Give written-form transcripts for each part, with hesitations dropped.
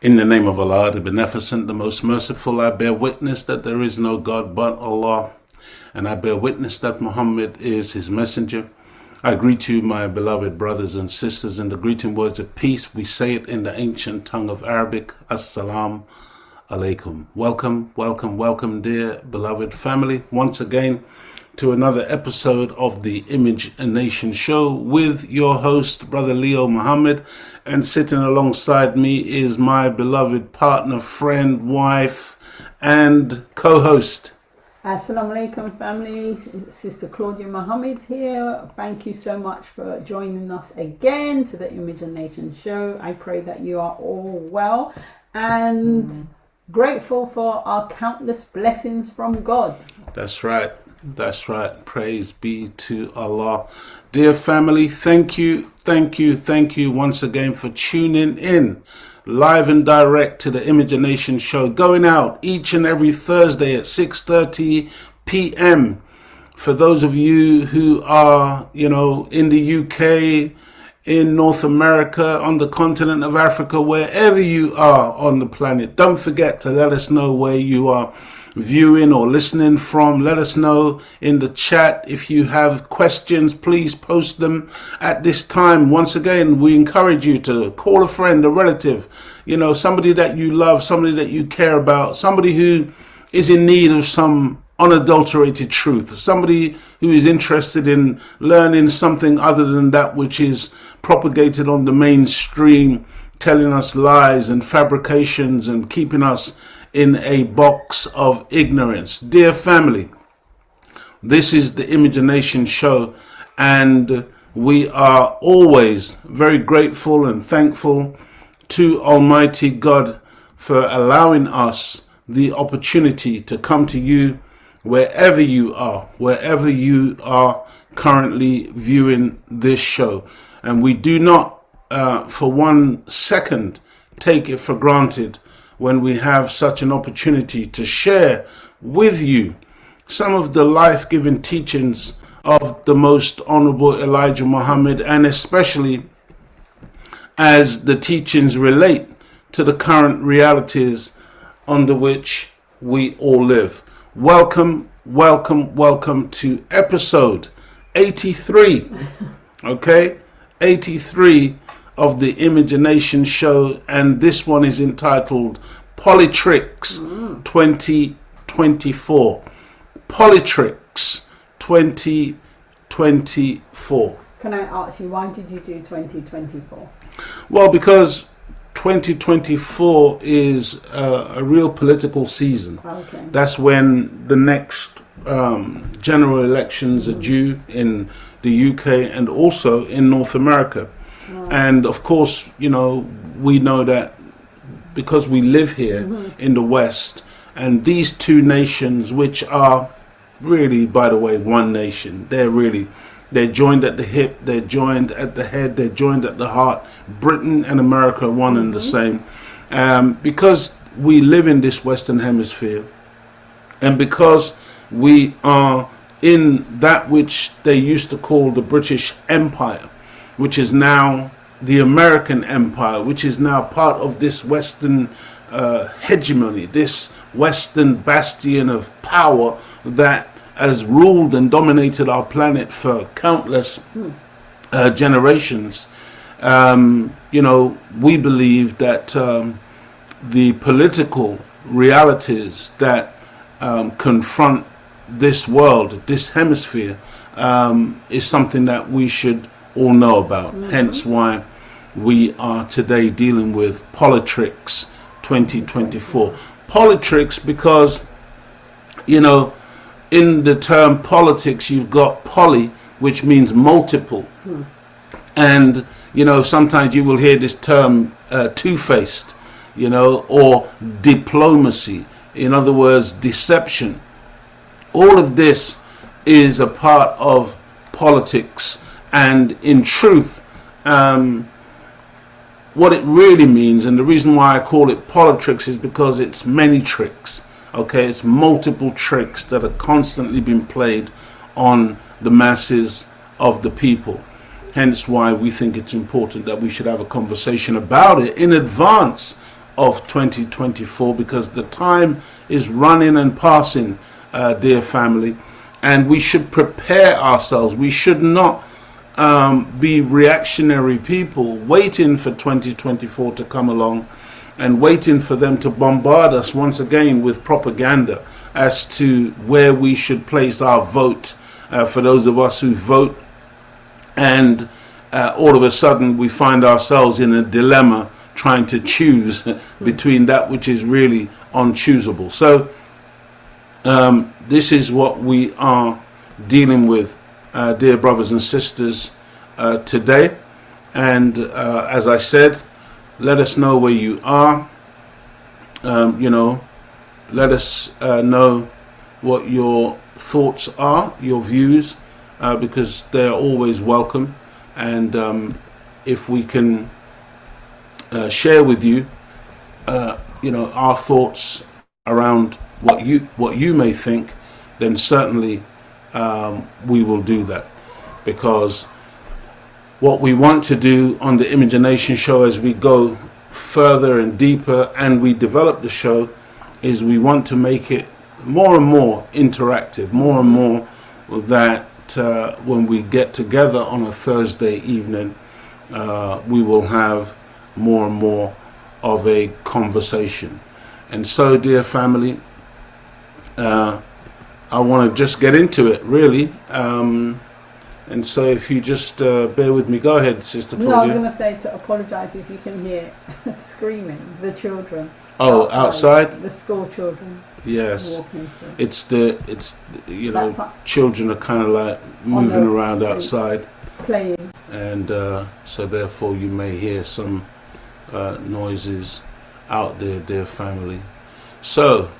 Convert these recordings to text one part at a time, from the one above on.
In the name of Allah, the Beneficent, the Most Merciful, I bear witness that there is no God but Allah, and I bear witness that Muhammad is his messenger. I greet you, my beloved brothers and sisters, in the greeting words of peace. We say it in the ancient tongue of Arabic. Assalamu alaikum. Welcome, welcome, welcome, dear beloved family, once again to another episode of the Image a Nation show with your host, Brother Leo Muhammad. And sitting alongside me is my beloved partner, friend, wife, and co-host. Assalamu alaikum, family. Sister Claudia Muhammad here. Thank you so much for joining us again to the Image a Nation show. I pray that you are all well and grateful for our countless blessings from God. That's right. That's right. Praise be to Allah. Dear family, thank you once again for tuning in live and direct to the Image a Nation show, going out each and every Thursday at 6:30 p.m. For those of you who are, in the UK, in North America, on the continent of Africa, wherever you are on the planet, don't forget to let us know where you are viewing or listening from. Let us know in the chat. If you have questions, please post them at this time. Once again, we encourage you to call a friend, a relative, somebody that you love, somebody that you care about, somebody who is in need of some unadulterated truth, somebody who is interested in learning something other than that which is propagated on the mainstream, telling us lies and fabrications and keeping us in a box of ignorance. Dear family, this is the Image a Nation show, and we are always very grateful and thankful to Almighty God for allowing us the opportunity to come to you wherever you are currently viewing this show. And we do not for 1 second take it for granted when we have such an opportunity to share with you some of the life-giving teachings of the Most Honorable Elijah Muhammad, and especially as the teachings relate to the current realities under which we all live. Welcome to episode 83, okay? 83 of the Image a Nation show, and this one is entitled Politrix 2024. Politrix 2024. Can I ask you, why did you do 2024? Well, because 2024 is a real political season. Okay. That's when the next general elections are due in the UK and also in North America. And of course, we know that because we live here in the West, and these two nations, which are really, by the way, one nation, they're joined at the hip, they're joined at the head, they're joined at the heart. Britain and America are one and the same. Because we live in this Western Hemisphere, and because we are in that which they used to call the British Empire, which is now the American Empire, which is now part of this Western hegemony, this Western bastion of power that has ruled and dominated our planet for countless generations. We believe that the political realities that confront this world, this hemisphere, is something that we should all know about. Hence why we are today dealing with Politrix 2024. Politrix because, in the term politics, you've got poly, which means multiple. And, sometimes you will hear this term two-faced, or diplomacy. In other words, deception. All of this is a part of politics. And in truth, what it really means, and the reason why I call it Politrix, is because it's many tricks. Okay, it's multiple tricks that are constantly being played on the masses of the people. Hence why we think it's important that we should have a conversation about it in advance of 2024, because the time is running and passing, dear family, and we should prepare ourselves. We should not be reactionary people waiting for 2024 to come along and waiting for them to bombard us once again with propaganda as to where we should place our vote, for those of us who vote, and all of a sudden we find ourselves in a dilemma trying to choose between that which is really unchoosable. So this is what we are dealing with, dear brothers and sisters, today. And as I said, let us know where you are. Let us know what your thoughts are, your views, because they are always welcome. And if we can share with you, our thoughts around what you may think, then certainly we will do that. Because what we want to do on the Imagination Show as we go further and deeper and we develop the show is we want to make it more and more interactive, more and more that when we get together on a Thursday evening, we will have more and more of a conversation. And so, dear family, I want to just get into it, really. And so if you just bear with me. Go ahead, Sister Claudia. No, I was going to say to apologise if you can hear screaming, the children. Oh, outside? The school children. Yes. Walking through. It's children are kind of like moving around outside. Playing. And so therefore you may hear some noises out there, dear family. So,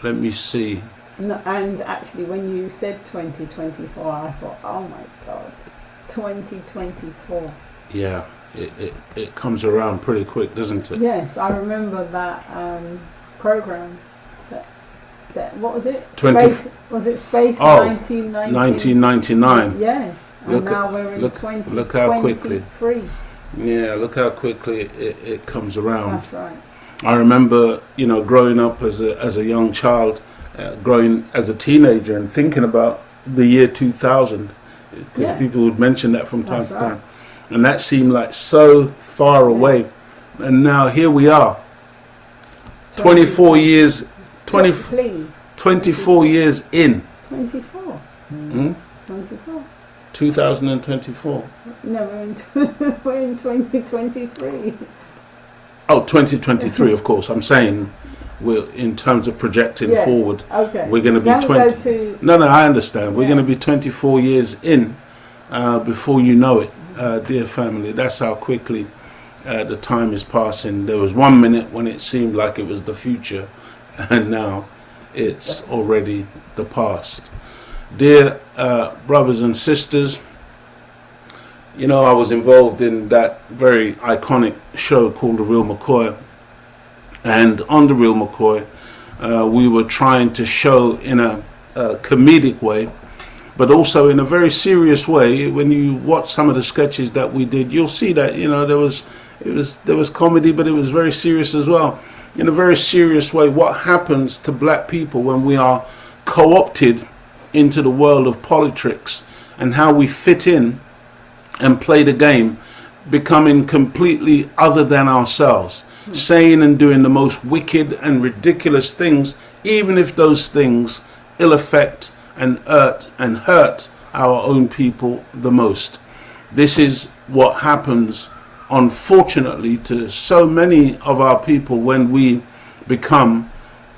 let me see. No, and actually, when you said 2024, I thought, oh my God, 2024. Yeah, it comes around pretty quick, doesn't it? Yes, I remember that program. That what was it? 20 Space, was it Space 1999? Yes, and now we're in 2023. Look how quickly. Yeah, look how quickly it comes around. That's right. I remember, growing up as a young child, growing as a teenager, and thinking about the year 2000, because people would mention that from time to time, and that seemed like so far away, and now here we are, 24 years, 24 years in. 24. 24. 2024. No, we're in 2023. Oh, 2023, of course. I'm saying we're in terms of projecting forward. Okay. We're going to be 20. No, I understand. We're going to be 24 years in before you know it, dear family. That's how quickly the time is passing. There was 1 minute when it seemed like it was the future, and now it's already the past. Dear brothers and sisters, I was involved in that very iconic show called The Real McCoy. And on The Real McCoy, we were trying to show in a comedic way, but also in a very serious way. When you watch some of the sketches that we did, you'll see that, there was comedy, but it was very serious as well. In a very serious way, what happens to black people when we are co-opted into the world of Politrix, and how we fit in and play the game, becoming completely other than ourselves, saying and doing the most wicked and ridiculous things, even if those things ill affect and hurt our own people the most. This is what happens, unfortunately, to so many of our people when we become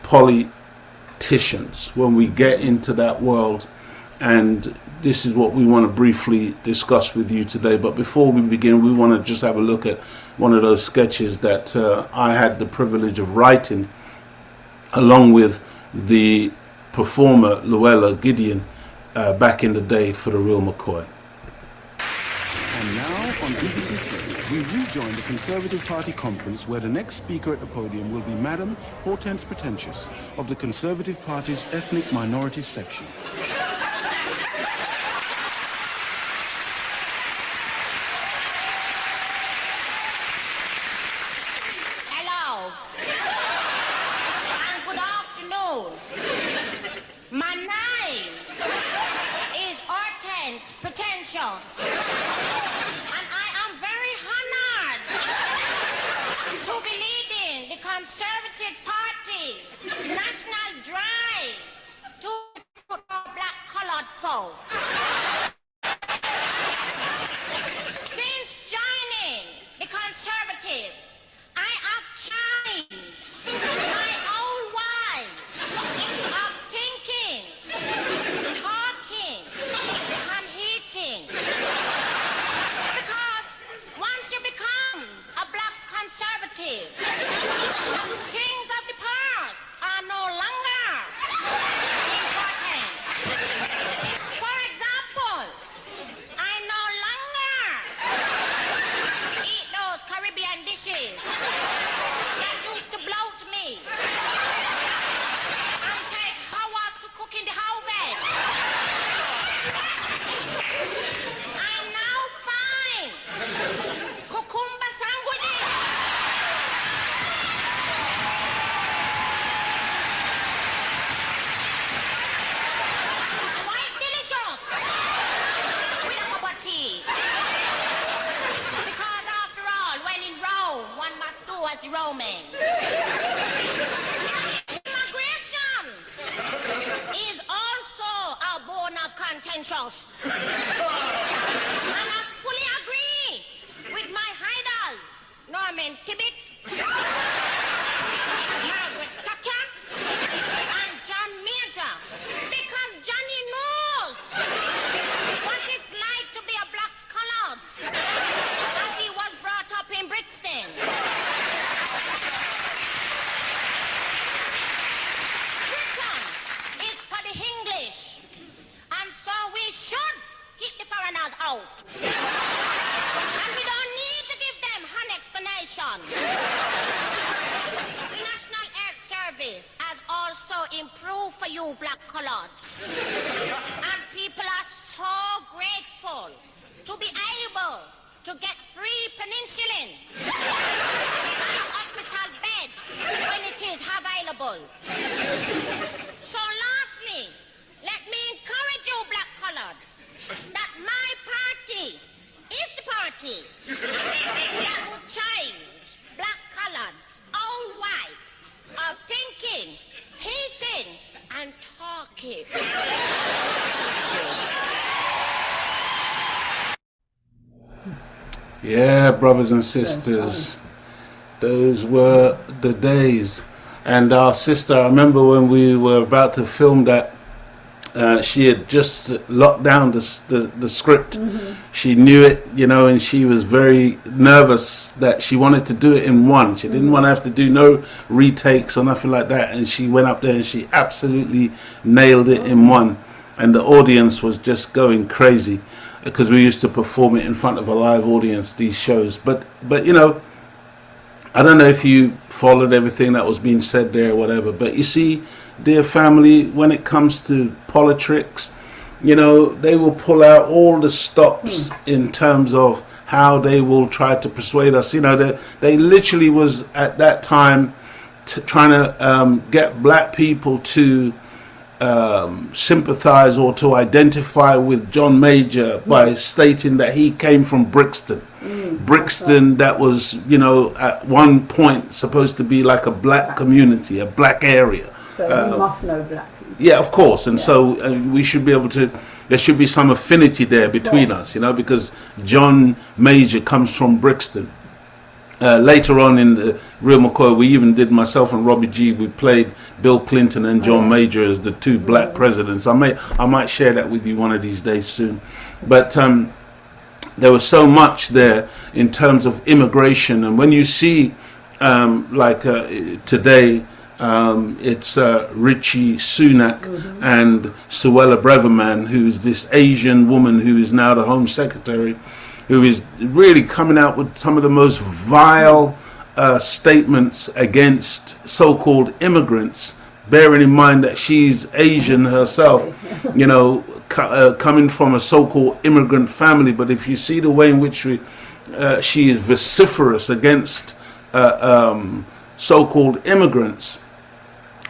politicians, when we get into that world. And this is what we want to briefly discuss with you today. But before we begin, we want to just have a look at one of those sketches that I had the privilege of writing along with the performer Luella Gideon back in the day for The Real McCoy. And now on BBC Two, we rejoin the Conservative Party conference, where the next speaker at the podium will be Madam Hortense Pretentious of the Conservative Party's Ethnic Minorities section. Hello. contentious. And I am very honored to be leading the Conservative Party's national drive to put more black-colored folks. Since joining the Conservatives, I have changed my whole way of thinking, talking, and eating. Because once you become a black conservative, things of the past are no longer important. For example, I no longer eat those Caribbean dishes that used to bloat me and take hours to cook in the oven. I'm now fine. Cucumber sandwiches. Quite delicious. With a cup of tea. Because after all, when in Rome, one must do as the Romans. Immigration is also a bone of contentious. And I fully agree with my idols, Norman Tibbet, Margaret Thatcher, and John Major, because Johnny knows what it's like to be a black scholar, as he was brought up in Brixton. Britain is for the English, and so we should keep the foreigners out. And we don't need to give them an explanation. The National Health Service has also improved for you black collards. And people are so grateful to be able to get free penicillin and a hospital bed when it is available. So lastly, let me encourage you black collards that my party is the party that will change black collards' own way of thinking, eating, and talking. Yeah, brothers and sisters, those were the days. And our sister, I remember when we were about to film that, she had just locked down the script. She knew it, you know, and she was very nervous that she wanted to do it in one. She didn't want to have to do no retakes or nothing like that. And she went up there and she absolutely nailed it in one. And the audience was just going crazy, because we used to perform it in front of a live audience, these shows. But you know, I don't know if you followed everything that was being said there or whatever, but you see, dear family, when it comes to Politrix, you know, they will pull out all the stops in terms of how they will try to persuade us. You know, they literally was at that time trying to get black people to sympathize or to identify with John Major by stating that he came from Brixton. Brixton, that was, you know, at one point supposed to be like a black community, a black area. So you must know black people. Yeah, of course. And so we should be able to, there should be some affinity there between us, you know, because John Major comes from Brixton. Later on in the Real McCoy, we even did, myself and Robbie G, we played Bill Clinton and John Major as the two black presidents. I might share that with you one of these days soon. But there was so much there in terms of immigration. And when you see, like today, it's Richie Sunak and Suella Braverman, who's this Asian woman who is now the Home Secretary, who is really coming out with some of the most vile statements against so-called immigrants, bearing in mind that she's Asian herself, you know, coming from a so-called immigrant family. But if you see the way in which she is vociferous against so-called immigrants,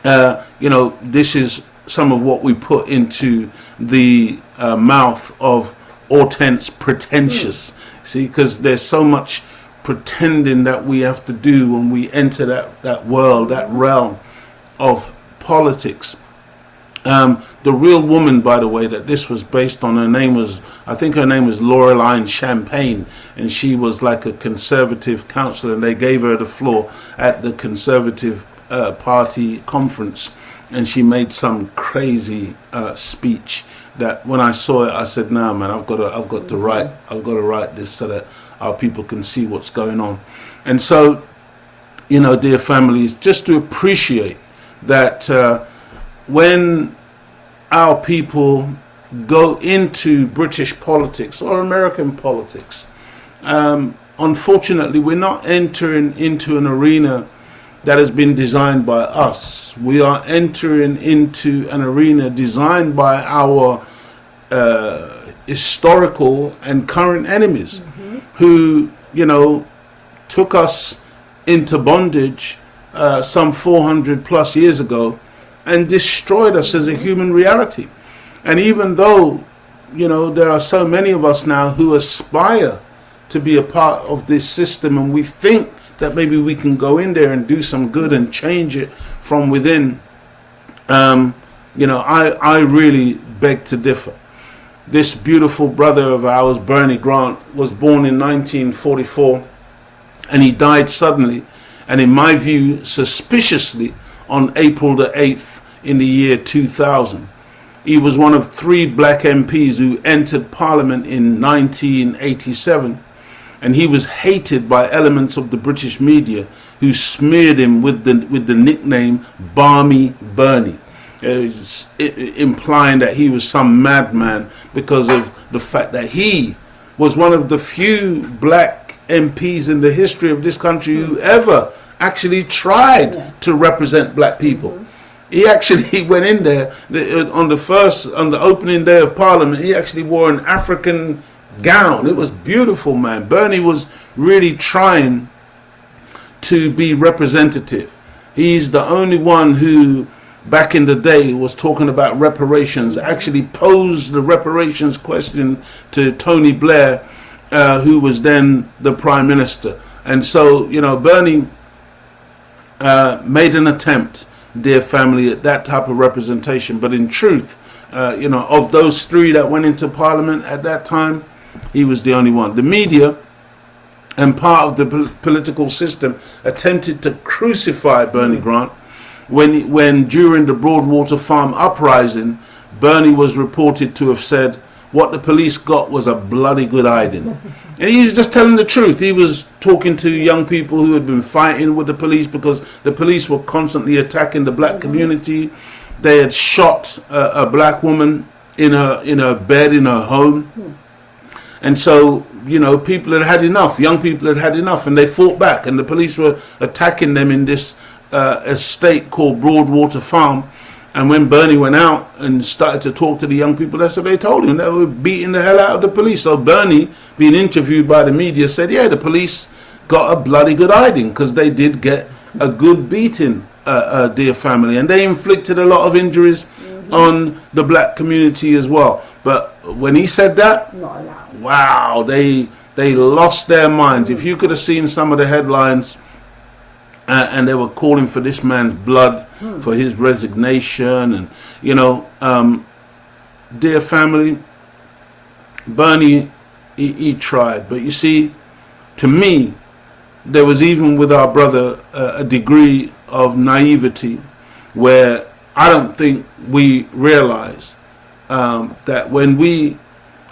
you know, this is some of what we put into the mouth of or tense pretentious. See, because there's so much pretending that we have to do when we enter that world, that realm of politics. The real woman, by the way, that this was based on, I think her name was Laureline Champagne, and she was like a conservative councillor, and they gave her the floor at the Conservative Party conference, and she made some crazy speech that when I saw it, I said, "Nah, man, I've got to write this so that our people can see what's going on." And so, dear families, just to appreciate that when our people go into British politics or American politics, unfortunately, we're not entering into an arena that has been designed by us. We are entering into an arena designed by our historical and current enemies, who, took us into bondage some 400 plus years ago and destroyed us as a human reality. And even though, there are so many of us now who aspire to be a part of this system, and we think that maybe we can go in there and do some good and change it from within, I really beg to differ. This beautiful brother of ours, Bernie Grant, was born in 1944, and he died suddenly, and in my view, suspiciously, on April the 8th in the year 2000. He was one of 3 black MPs who entered Parliament in 1987, and he was hated by elements of the British media who smeared him with the nickname Balmy Bernie, implying that he was some madman because of the fact that he was one of the few black MPs in the history of this country who ever actually tried to represent black people. He actually went in there on the opening day of Parliament. He actually wore an African gown. It was beautiful, man. Bernie was really trying to be representative. He's the only one who, back in the day, was talking about reparations, actually posed the reparations question to Tony Blair, who was then the Prime Minister. And so, Bernie made an attempt, dear family, at that type of representation. But in truth, of those 3 that went into Parliament at that time, he was the only one. The media and part of the political system attempted to crucify Bernie Grant when during the Broadwater Farm uprising, Bernie was reported to have said, "What the police got was a bloody good hiding." And he was just telling the truth. He was talking to young people who had been fighting with the police because the police were constantly attacking the black community. They had shot a black woman in her bed in her home. And so, people had had enough. Young people had had enough, and they fought back. And the police were attacking them in this estate called Broadwater Farm. And when Bernie went out and started to talk to the young people, that's what they told him. They were beating the hell out of the police. So Bernie, being interviewed by the media, said, yeah, the police got a bloody good hiding because they did get a good beating, dear family. And they inflicted a lot of injuries on the black community as well. But when he said that, wow, they lost their minds. If you could have seen some of the headlines, and they were calling for this man's blood, for his resignation, and dear family, Bernie, he tried. But you see, to me, there was, even with our brother, a degree of naivety where I don't think we realize that when we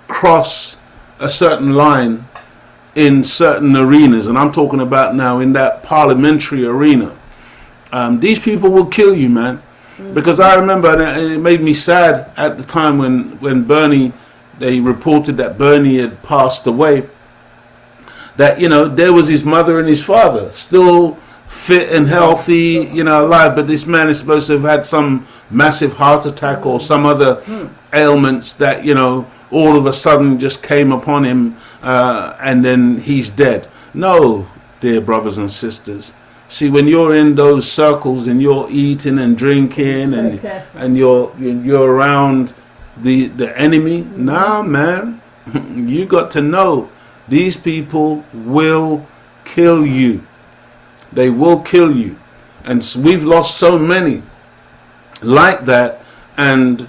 cross a certain line in certain arenas, and I'm talking about now in that parliamentary arena, these people will kill you, man. Because I remember, and it made me sad at the time when Bernie, they reported that Bernie had passed away, that, there was his mother and his father still fit and healthy, alive, but this man is supposed to have had some massive heart attack or some other ailments that, all of a sudden just came upon him, and then he's dead. No, dear brothers and sisters. See, when you're in those circles and you're eating and drinking and you're around the enemy, nah, man, You got to know these people will kill you. They will kill you. And we've lost so many like that. And,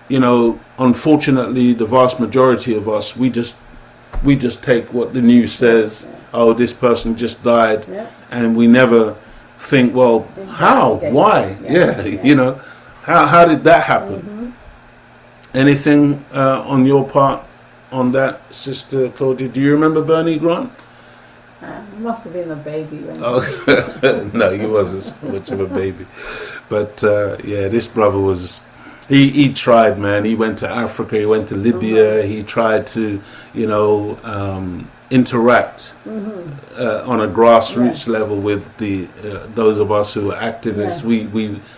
you know, unfortunately, the vast majority of us, we just take what the news says. Oh, this person just died. Yeah. And we never think, well, how? Why? Yeah. You know, how did that happen? Anything on your part on that, Sister Claudia? Do you remember Bernie Grant? Must have been a baby when. Oh, no, he wasn't so much of a baby. But yeah, this brother was. He tried, man. He went to Africa. He went to Libya. He tried to, you know, interact on a grassroots level with the those of us who were activists.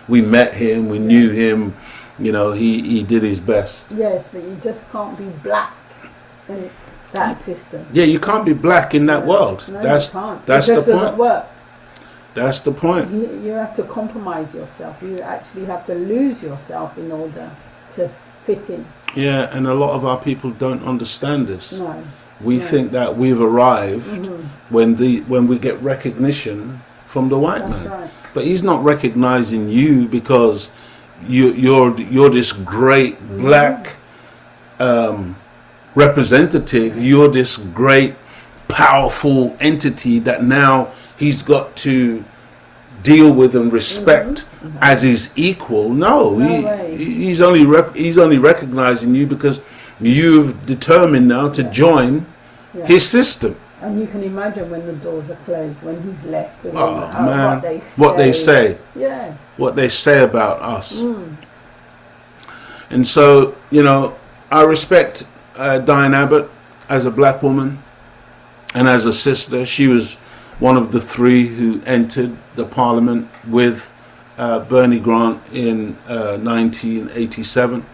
We met him. We knew him. You know, he did his best. Yes, but you just can't be black in that system. Yeah, you can't be black in that world. No, That's you can't. that's it the just doesn't point. work. That's the point. You have to compromise yourself. You actually have to lose yourself in order to fit in. Yeah, and a lot of our people don't understand this. No. We think that we've arrived when we get recognition from the white That's man. right. But he's not recognizing you because you're this great black representative. You're this great powerful entity that now he's got to deal with and respect as his equal. No, he's only recognizing you because you've determined now to join his system. And you can imagine when the doors are closed, when he's left, and Man, what they say. Yes. What they say about us. And so, you know, I respect Diane Abbott as a black woman and as a sister. She was one of the three who entered the parliament with Bernie Grant in 1987.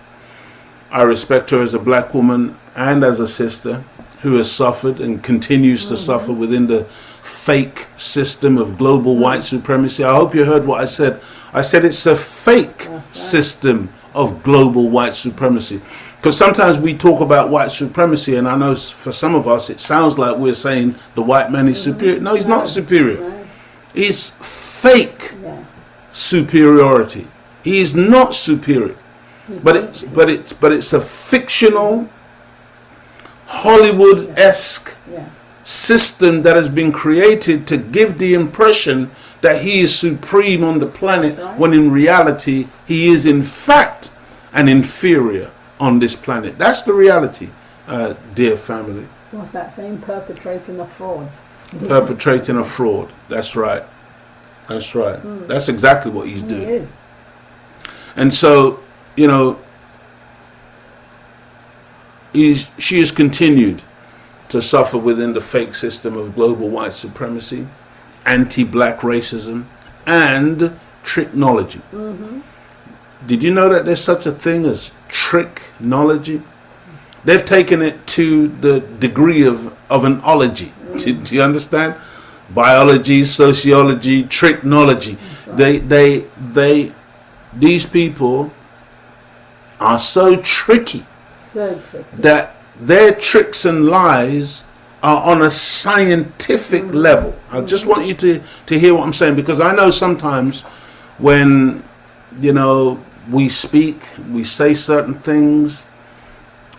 I respect her as a black woman and as a sister who has suffered and continues to suffer within the fake system of global white supremacy. I hope you heard what I said. I said it's a fake system of global white supremacy. Because sometimes we talk about white supremacy, and I know for some of us it sounds like we're saying the white man is superior. No, he's not superior. No. He's fake superiority. He is not superior. But it's a fictional Hollywood-esque system that has been created to give the impression that he is supreme on the planet, when in reality he is in fact an inferior on this planet. That's the reality, dear family. What's that saying? Perpetrating a fraud. Perpetrating a fraud. That's right. That's right. That's exactly what he's doing. He is. And so, you know, she has continued to suffer within the fake system of global white supremacy, anti-black racism, and tricknology. Did you know that there's such a thing as tricknology? They've taken it to the degree of an ology. Do you understand? Biology, sociology, tricknology. These people are so tricky. That their tricks and lies are on a scientific level. I just want you to hear what I'm saying, because I know sometimes when, you know, we speak, we say certain things,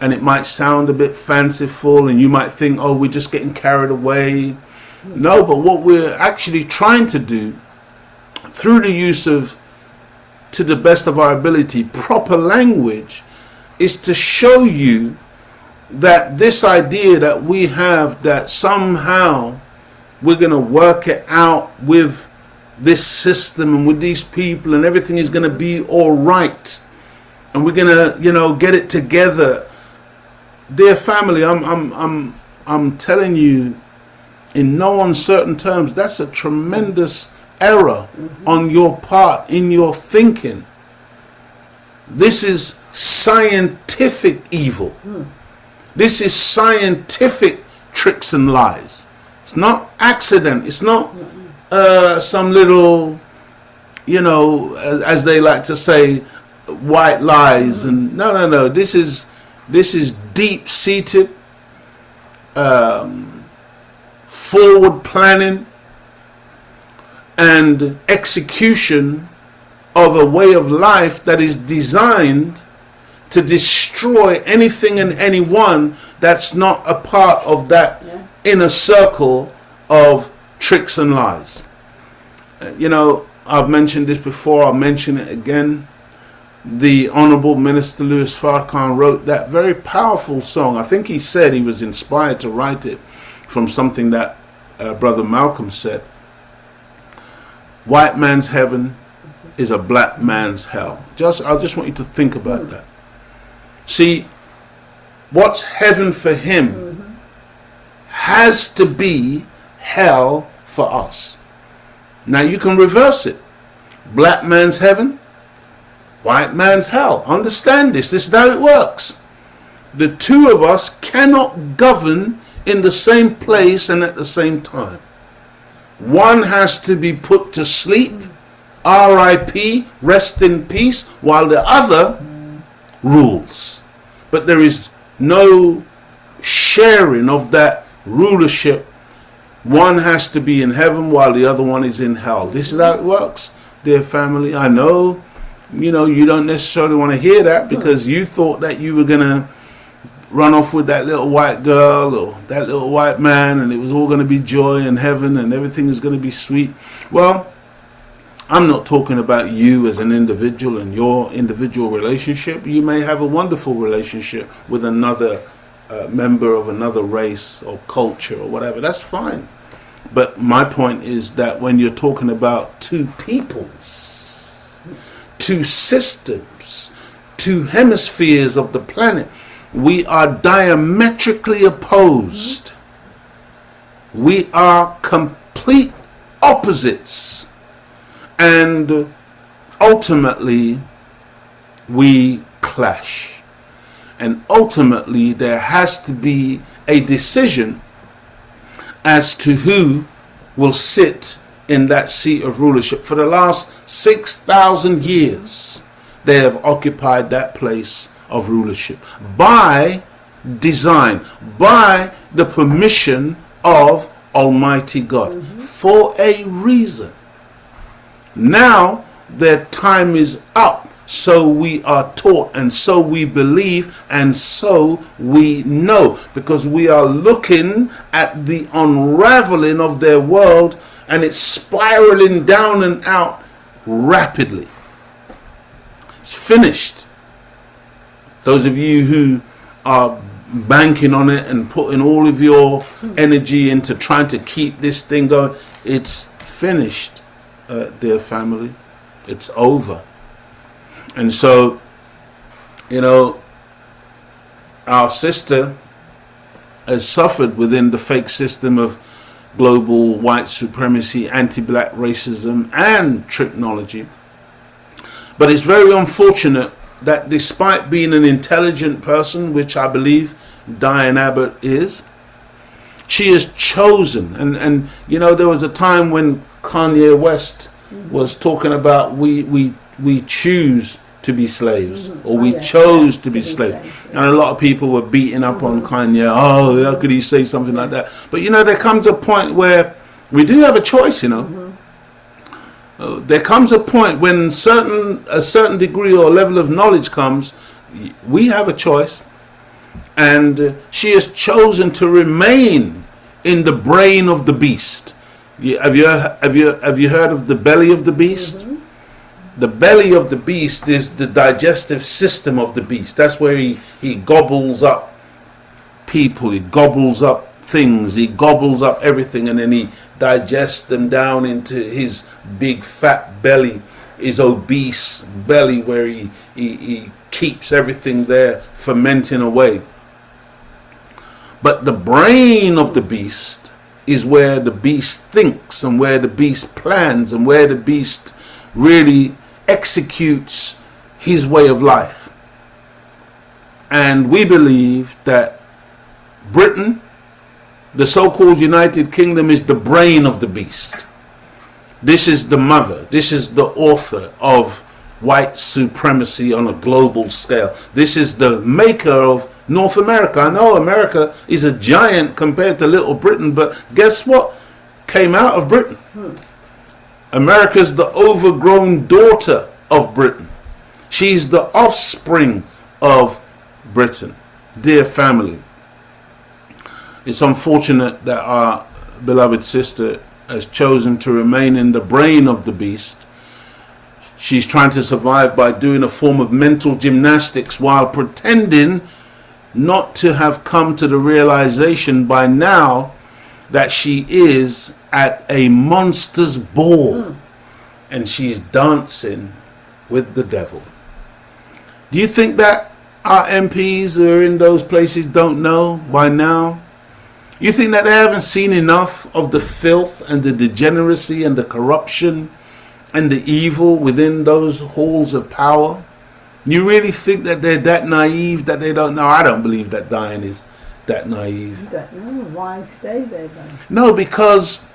and it might sound a bit fanciful, and you might think, oh, we're just getting carried away. No, but what we're actually trying to do, through the use of, to the best of our ability, proper language, is to show you that this idea that we have, that somehow we're going to work it out with this system and with these people and everything is going to be all right and we're going to, you know, get it together. Dear family, I'm telling you in no uncertain terms, that's a tremendous error on your part in your thinking. This is scientific evil. This is scientific tricks and lies. It's not accident. It's not some little, you know, as they like to say, white lies. And no. This is deep-seated forward planning and execution of a way of life that is designed to destroy anything and anyone that's not a part of that inner circle of tricks and lies. You know, I've mentioned this before, I'll mention it again. The Honorable Minister Louis Farrakhan wrote that very powerful song. I think he said he was inspired to write it from something that Brother Malcolm said. White man's heaven is a black man's hell. I just want you to think about that. See, what's heaven for him has to be hell for us. Now you can reverse it. Black man's heaven, white man's hell. Understand this. This is how it works. The two of us cannot govern in the same place and at the same time. One has to be put to sleep, R.I.P., rest in peace, while the other rules. But there is no sharing of that rulership. One has to be in heaven while the other one is in hell. This is how it works, dear family. I know, you don't necessarily want to hear that, because you thought that you were going to run off with that little white girl or that little white man and it was all going to be joy in heaven and everything is going to be sweet. Well, I'm not talking about you as an individual and your individual relationship. You may have a wonderful relationship with another member of another race or culture or whatever. That's fine. But my point is that when you're talking about two peoples, two systems, two hemispheres of the planet, we are diametrically opposed. We are complete opposites. And ultimately, we clash. And ultimately, there has to be a decision as to who will sit in that seat of rulership. For the last 6,000 years, they have occupied that place of rulership by design, by the permission of Almighty God, for a reason. Now their time is up, so we are taught, and so we believe, and so we know, because we are looking at the unraveling of their world, and it's spiraling down and out rapidly. It's finished. Those of you who are banking on it and putting all of your energy into trying to keep this thing going, it's finished, dear family. It's over. And so, our sister has suffered within the fake system of global white supremacy, anti-black racism, and technology. But it's very unfortunate that despite being an intelligent person, which I believe Diane Abbott is, she is chosen. And there was a time when Kanye West was talking about we choose to be slaves, or we chose to be slaves. And a lot of people were beating up on Kanye. Oh, how could he say something like that? But there comes a point where we do have a choice, There comes a point when a certain degree or level of knowledge comes, we have a choice. And she has chosen to remain in the brain of the beast. Have you heard of the belly of the beast? The belly of the beast is the digestive system of the beast. That's where he gobbles up people, he gobbles up things, he gobbles up everything, and then he digests them down into his big fat belly, his obese belly, where he keeps everything there fermenting away. But the brain of the beast is where the beast thinks, and where the beast plans, and where the beast really executes his way of life. And we believe that Britain, the so-called United Kingdom, is the brain of the beast. This is the mother. This is the author of white supremacy on a global scale. This is the maker of North America. I know America is a giant compared to Little Britain, but guess what came out of Britain? America's the overgrown daughter of Britain. She's the offspring of Britain. Dear family, it's unfortunate that our beloved sister has chosen to remain in the brain of the beast. She's trying to survive by doing a form of mental gymnastics while pretending not to have come to the realization by now that she is at a monster's ball and she's dancing with the devil. Do you think that our MPs who are in those places don't know by now? You think that they haven't seen enough of the filth and the degeneracy and the corruption and the evil within those halls of power? You really think that they're that naive that they don't know? I don't believe that Diane is that naive. I don't know. Why stay there then? No, because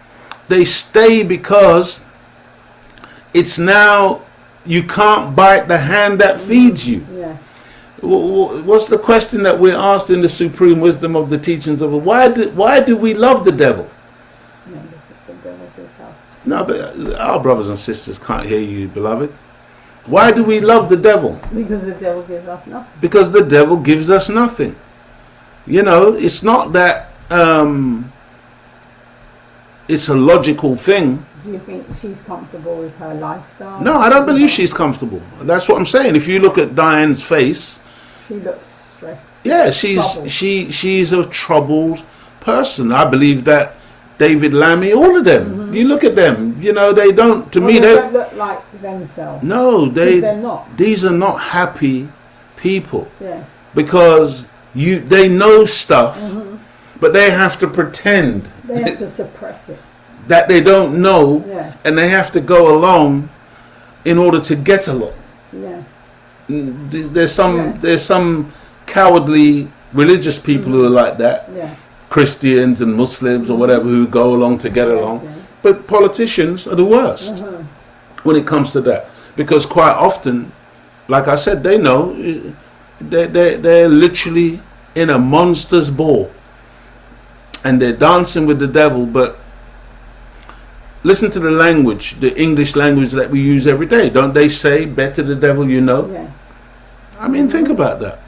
they stay because it's now you can't bite the hand that feeds you. Yes. What's the question that we're asked in the supreme wisdom of the teachings of it? Why do we love the devil? No, it's the devil gives us. No, but our brothers and sisters can't hear you, beloved. Why do we love the devil? Because the devil gives us nothing. Because the devil gives us nothing. You know, it's not that it's a logical thing. Do you think she's comfortable with her lifestyle? No, I don't believe she's comfortable. That's what I'm saying. If you look at Diane's face, she looks stressed. yeah, troubled. she's a troubled person. I believe that David Lammy, all of them. You look at them. You know, they don't. To me, they don't look like themselves. No, they're not. These are not happy people. Yes. Because they know stuff, but they have to pretend. They have to suppress it. That they don't know, Yes. and they have to go along in order to get along. Yes. There's some cowardly religious people who are like that. Yeah. Christians and Muslims or whatever who go along to get along. Yeah. But politicians are the worst when it comes to that, because quite often, like I said, they know they're literally in a monster's ball and they're dancing with the devil. But listen to the language, the English language that we use every day. Don't they say, better the devil you know? Yes. I mean, think about that.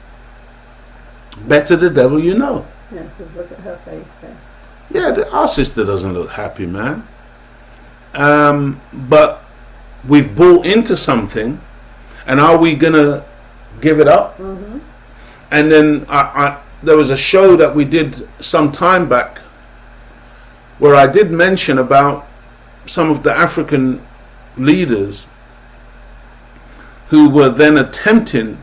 Better the devil you know. Yeah, because look at her face there. Yeah, our sister doesn't look happy, man. But we've bought into something, and are we going to give it up? And then there was a show that we did some time back where I did mention about some of the African leaders who were then attempting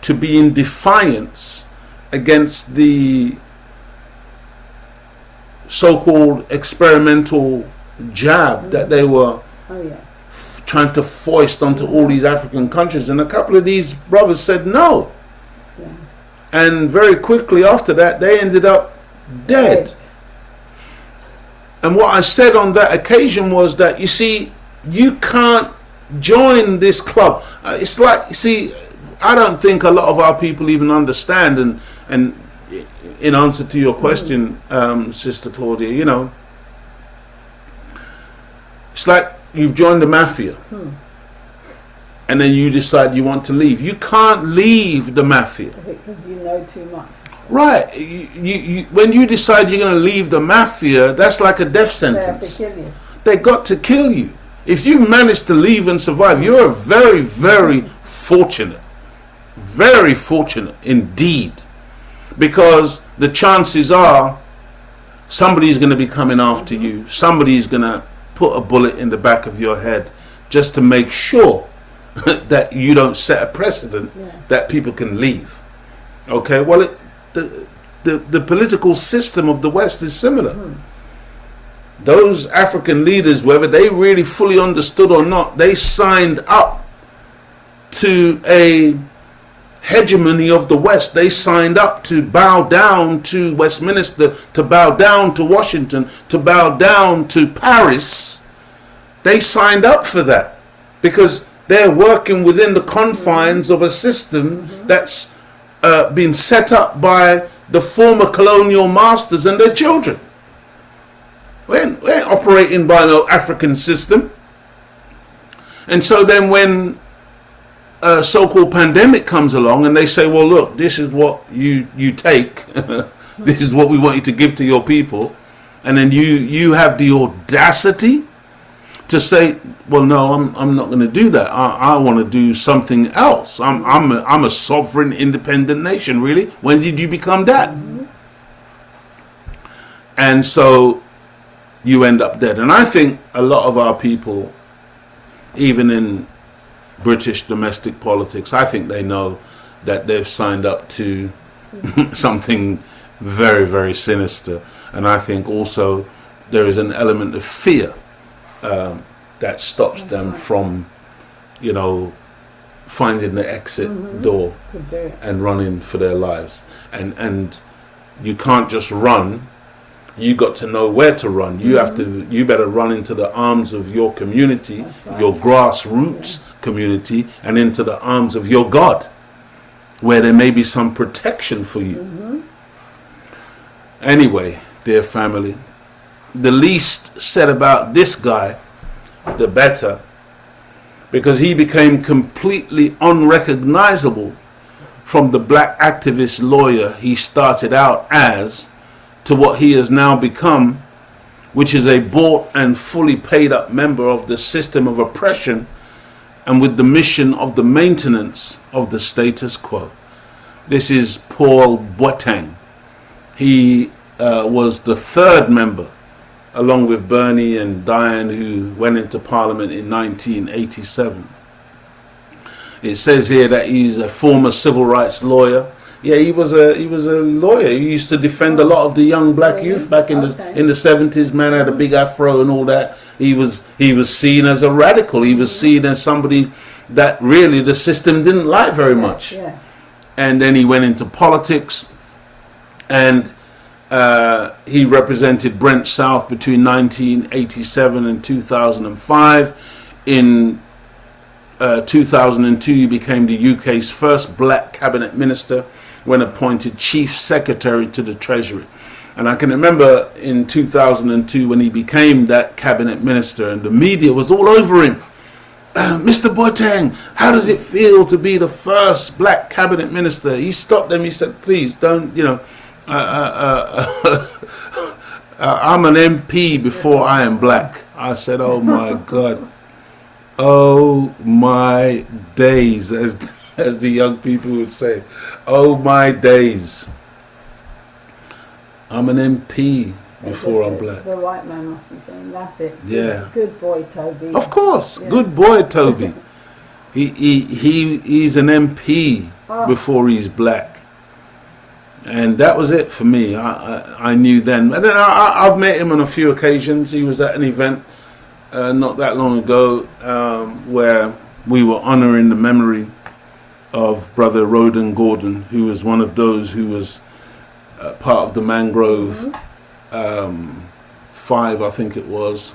to be in defiance against the so-called experimental jab that they were trying to foist onto all these African countries, and a couple of these brothers said no. Yes. And very quickly after that they ended up dead. And what I said on that occasion was that, you see, you can't join this club. It's like, you see, I don't think a lot of our people even understand, and in answer to your question, Sister Claudia, you know, it's like you've joined the mafia and then you decide you want to leave. You can't leave the mafia. Is it because you know too much? Right. You when you decide you're going to leave the mafia, that's like a death sentence. They have to kill you. They got to kill you. If you manage to leave and survive, you're very, very fortunate. Very fortunate indeed. Because the chances are somebody's going to be coming after you. Somebody's going to put a bullet in the back of your head just to make sure that you don't set a precedent that people can leave. Okay, well, the political system of the West is similar. Those African leaders, whether they really fully understood or not, they signed up to a hegemony of the West. They signed up to bow down to Westminster, to bow down to Washington, to bow down to Paris. They signed up for that because they're working within the confines of a system that's been set up by the former colonial masters and their children. We ain't operating by no African system. And so then when a so-called pandemic comes along and they say, well, look, this is what you take. This is what we want you to give to your people. And then you have the audacity to say, well, no, I'm not going to do that. I want to do something else. I'm a sovereign, independent nation. Really? When did you become that? Mm-hmm. And so you end up dead. And I think a lot of our people, even in British domestic politics, I think they know that they've signed up to something very, very sinister. And I think also there is an element of fear that stops them from, finding the exit door and running for their lives. And you can't just run. You got to know where to run. You better run into the arms of your community, your grassroots community, and into the arms of your God, where there may be some protection for you. Anyway, dear family, the least said about this guy, the better, because he became completely unrecognizable from the black activist lawyer he started out as to what he has now become, which is a bought and fully paid up member of the system of oppression and with the mission of the maintenance of the status quo. This is Paul Boateng. He was the third member, along with Bernie and Diane, who went into Parliament in 1987. It says here that he's a former civil rights lawyer. Yeah, he was a lawyer. He used to defend a lot of the young black youth back in the 70s. Man had a big afro and all that. He was seen as a radical. He was seen as somebody that really the system didn't like very much. Yes. And then he went into politics, and he represented Brent South between 1987 and 2005. In 2002, he became the UK's first black cabinet minister when appointed chief secretary to the Treasury. And I can remember in 2002 when he became that cabinet minister, and the media was all over him. Mr. Boateng, how does it feel to be the first black cabinet minister? He stopped them. He said, please don't, I'm an MP before I am black. I said, oh my God. Oh my days, as the young people would say. Oh my days. I'm an MP before I'm black. The white man must be saying, that's it. Yeah. Good boy, Toby. Of course. Yeah. Good boy, Toby. He's an MP before he's black. And that was it for me. I knew then. And then I've met him on a few occasions. He was at an event not that long ago where we were honoring the memory of Brother Roden Gordon, who was one of those who was part of the Mangrove 5, I think it was.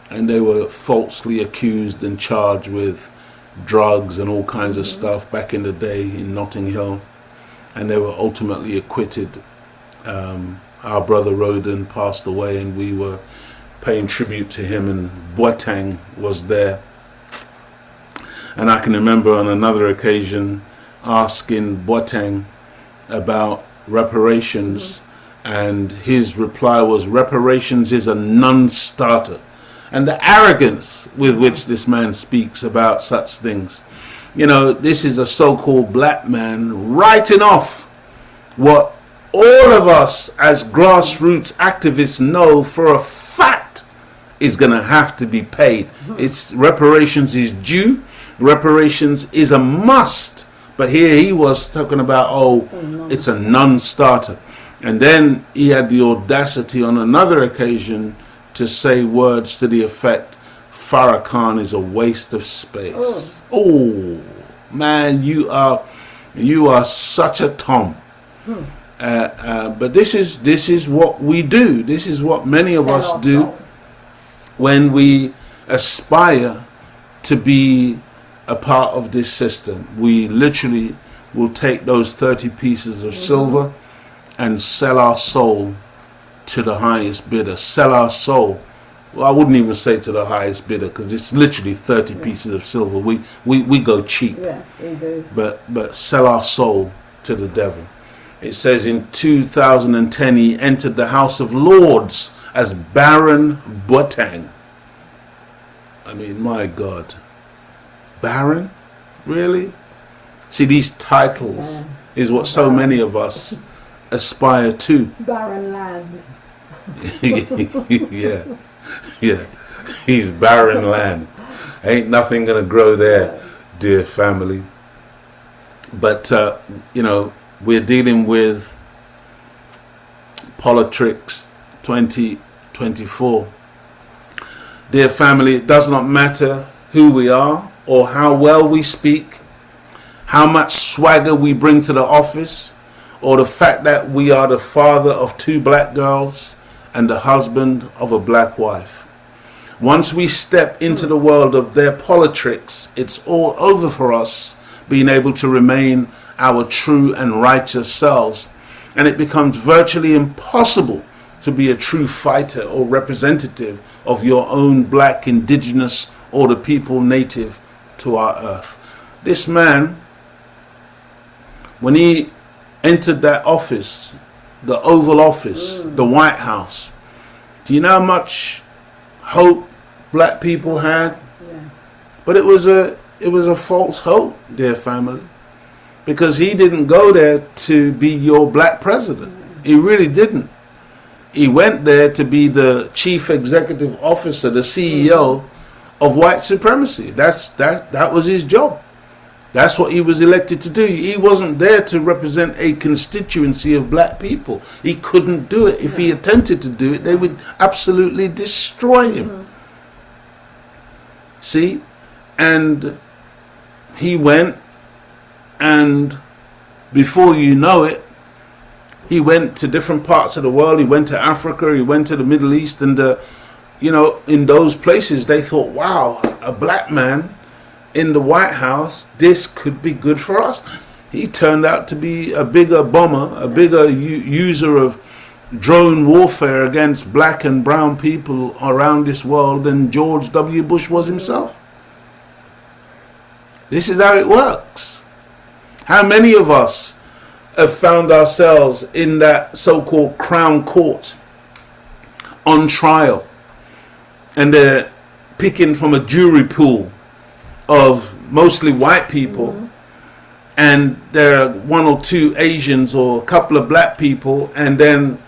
And they were falsely accused and charged with drugs and all kinds of stuff back in the day in Notting Hill. And they were ultimately acquitted. Our brother Roden passed away, and we were paying tribute to him, and Boateng was there. And I can remember on another occasion asking Boateng about reparations, and his reply was, reparations is a non-starter. And the arrogance with which this man speaks about such things. This is a so-called black man writing off what all of us as grassroots activists know for a fact is going to have to be paid. It's reparations is due. Reparations is a must. But here he was talking about, it's a non-starter. And then he had the audacity on another occasion to say words to the effect, Farrakhan is a waste of space. Oh man, you are such a tom. But this is what we do. This is what many of us do when we aspire to be a part of this system. We literally will take those 30 pieces of silver and sell our soul to the highest bidder. Sell our soul. Well, I wouldn't even say to the highest bidder, because it's literally 30 pieces of silver. We go cheap. Yes, we do. But sell our soul to the devil. It says in 2010 he entered the House of Lords as Baron Boateng. I mean, my God. Baron? Really? See, these titles is what so many of us aspire to. Barren land. Yeah. He's barren land. Ain't nothing gonna grow there, dear family. But we're dealing with Politrix 2024. Dear family, it does not matter who we are or how well we speak, how much swagger we bring to the office, or the fact that we are the father of 2 black girls and the husband of a black wife. Once we step into the world of their Politrix, it's all over for us being able to remain our true and righteous selves, and it becomes virtually impossible to be a true fighter or representative of your own black, indigenous, or the people native to our earth. This man, when he entered that office, the Oval Office, the White House, do you know how much hope black people had? Yeah. But it was a false hope, dear family, because he didn't go there to be your black president. He really didn't. He went there to be the chief executive officer, the CEO of white supremacy. That was his job. That's what he was elected to do. He wasn't there to represent a constituency of black people. He couldn't do it. If he attempted to do it, they would absolutely destroy him. See? And he went, and before you know it, he went to different parts of the world. He went to Africa, he went to the Middle East, and in those places they thought, wow, a black man in the White House, this could be good for us. He turned out to be a bigger bomber, a bigger user of drone warfare against black and brown people around this world than George W. Bush was himself. This is how it works. How many of us have found ourselves in that so-called Crown Court on trial, and they're picking from a jury pool of mostly white people, and there are 1 or 2 Asians or a couple of black people, and then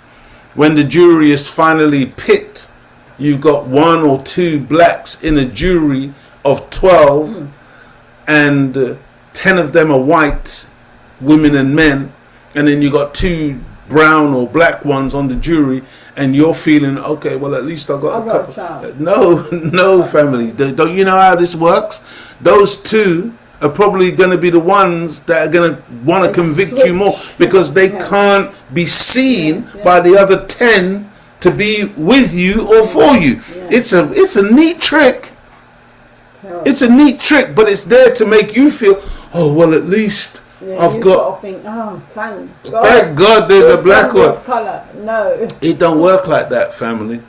when the jury is finally picked, you've got 1 or 2 blacks in a jury of 12, and 10 of them are white women and men, and then you got 2 brown or black ones on the jury, and you're feeling, okay, well, at least I got a couple. No, family. Don't you know how this works? Those 2 are probably going to be the ones that are going to want to convict you more, because they can't be seen by the other 10 to be with you or for you. It's a neat trick. It's a neat trick, but it's there to make you feel, oh, well, at least I've got. Think, oh, thank God there's a black one. Color. No. It don't work like that, family.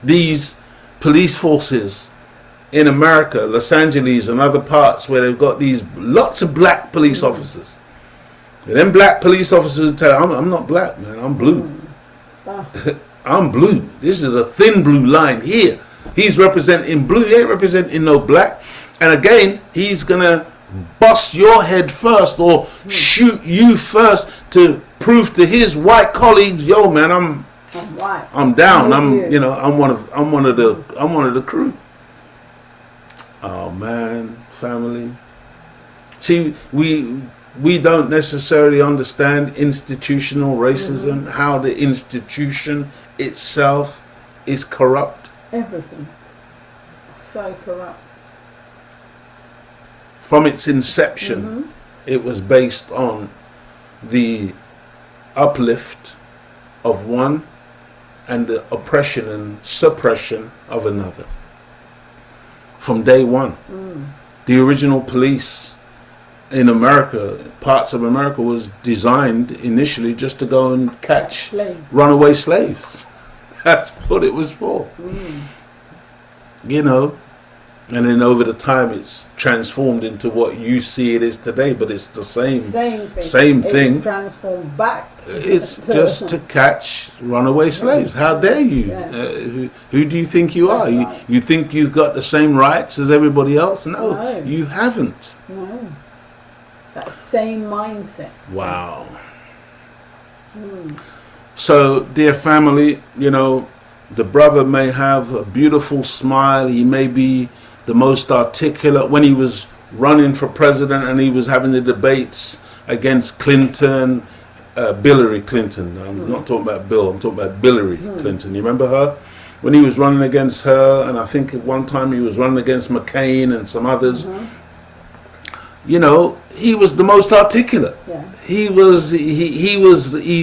These police forces in America, Los Angeles and other parts where they've got these lots of black police officers. And them black police officers tell you, I'm not black, man, I'm blue. I'm blue. This is a thin blue line here. He's representing blue, he ain't representing no black. And again, he's gonna bust your head first or shoot you first to prove to his white colleagues, yo man, I'm white. I'm down. I'm one of the crew. Oh man, family. See, we don't necessarily understand institutional racism, how the institution itself is corrupt. Everything. So corrupt. From its inception, it was based on the uplift of one and the oppression and suppression of another. From day one, the original police in America, parts of America was designed initially just to go and catch runaway slaves. That's what it was for. You know, and then over the time it's transformed into what you see it is today, but it's the same thing. It's transformed back. It's just to catch runaway slaves. How dare you? Who do you think you are? You think you've got the same rights as everybody else? No, you haven't. No. That same mindset. Wow. So, dear family, you know, the brother may have a beautiful smile. He may be the most articulate. When he was running for president and he was having the debates against Clinton, Hillary Clinton. I'm not talking about Bill, I'm talking about Hillary Clinton. You remember her? When he was running against her, and I think at one time he was running against McCain and some others, you know, he was the most articulate. He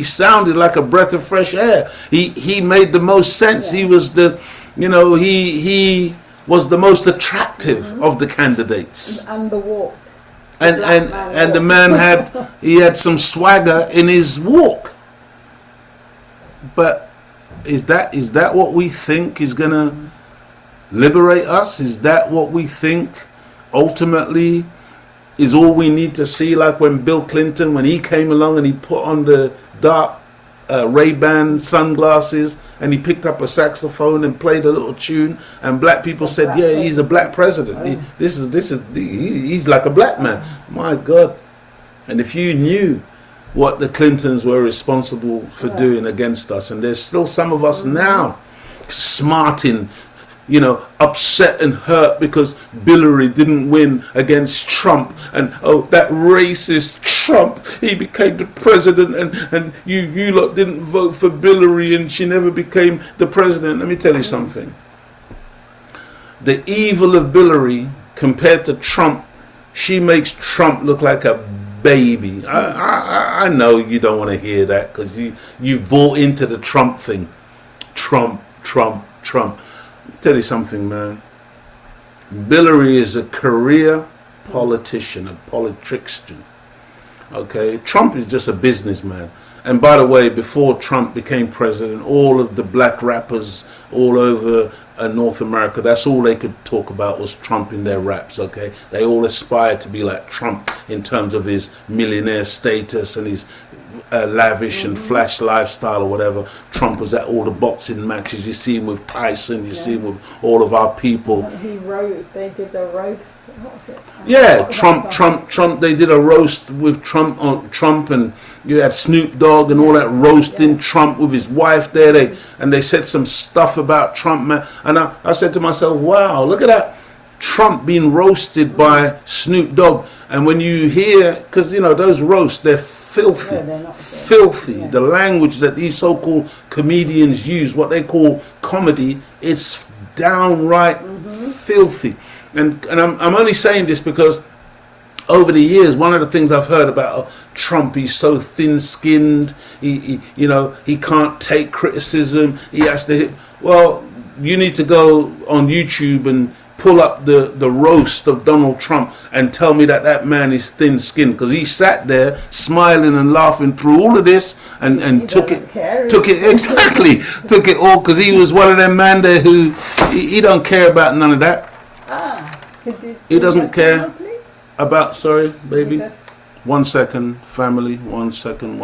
sounded like a breath of fresh air. He made the most sense. He was the, you know, he was the most attractive of the candidates. And the walk. And the man had some swagger in his walk. But is that what we think is gonna liberate us? Is that what we think ultimately is all we need to see? Like when Bill Clinton, when he came along and he put on the dark Ray-Ban sunglasses and he picked up a saxophone and played a little tune, and black people said, yeah, he's a black president. He's like a black man. My God. And if you knew what the Clintons were responsible for doing against us, and there's still some of us now smarting, you know, upset and hurt because Hillary didn't win against Trump, and oh, that racist Trump, he became the president, and you lot didn't vote for Hillary and she never became the president. Let me tell you something. The evil of Hillary compared to Trump, she makes Trump look like a baby. I know you don't want to hear that because you've bought into the Trump thing. Trump. Tell you something, man. Hillary is a career politician, a Politrix. Okay, Trump is just a businessman. And by the way, before Trump became president, all of the black rappers all over North America, that's all they could talk about was Trump in their raps. Okay, they all aspired to be like Trump in terms of his millionaire status and his lavish and flash lifestyle or whatever. Trump was at all the boxing matches. You see him with Tyson, you see him with all of our people. They did a roast. What was it? Yeah, Trump. They did a roast with Trump, and you had Snoop Dogg and all that roasting Trump with his wife there. They said some stuff about Trump, man. And I said to myself, wow, look at that. Trump being roasted by Snoop Dogg. And when you hear, because you know those roasts, they're filthy, filthy. The language that these so-called comedians use, what they call comedy, it's downright filthy. And I'm only saying this because over the years, one of the things I've heard about Trump, he's so thin-skinned. He can't take criticism. He has to hit. Well, you need to go on YouTube and pull up the roast of Donald Trump and tell me that man is thin-skinned, because he sat there smiling and laughing through all of this and took it all, because he was one of them man there who he don't care about none of that. He doesn't care about, sorry baby, 1 second family, 1 second.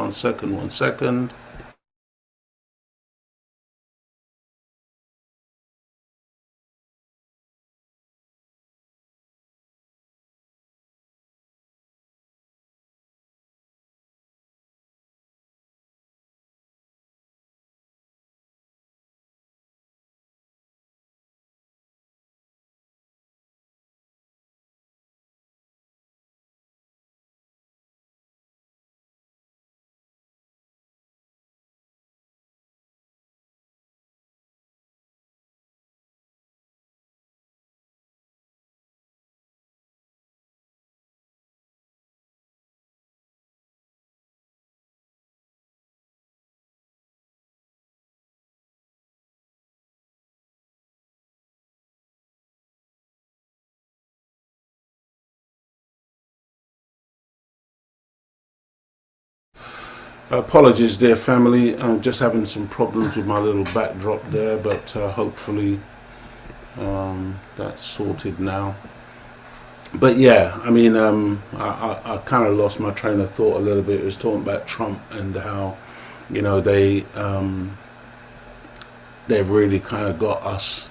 Apologies, dear family. I'm just having some problems with my little backdrop there, but hopefully that's sorted now. But yeah, I mean, I kind of lost my train of thought a little bit. It was talking about Trump and how, you know, they've really kind of got us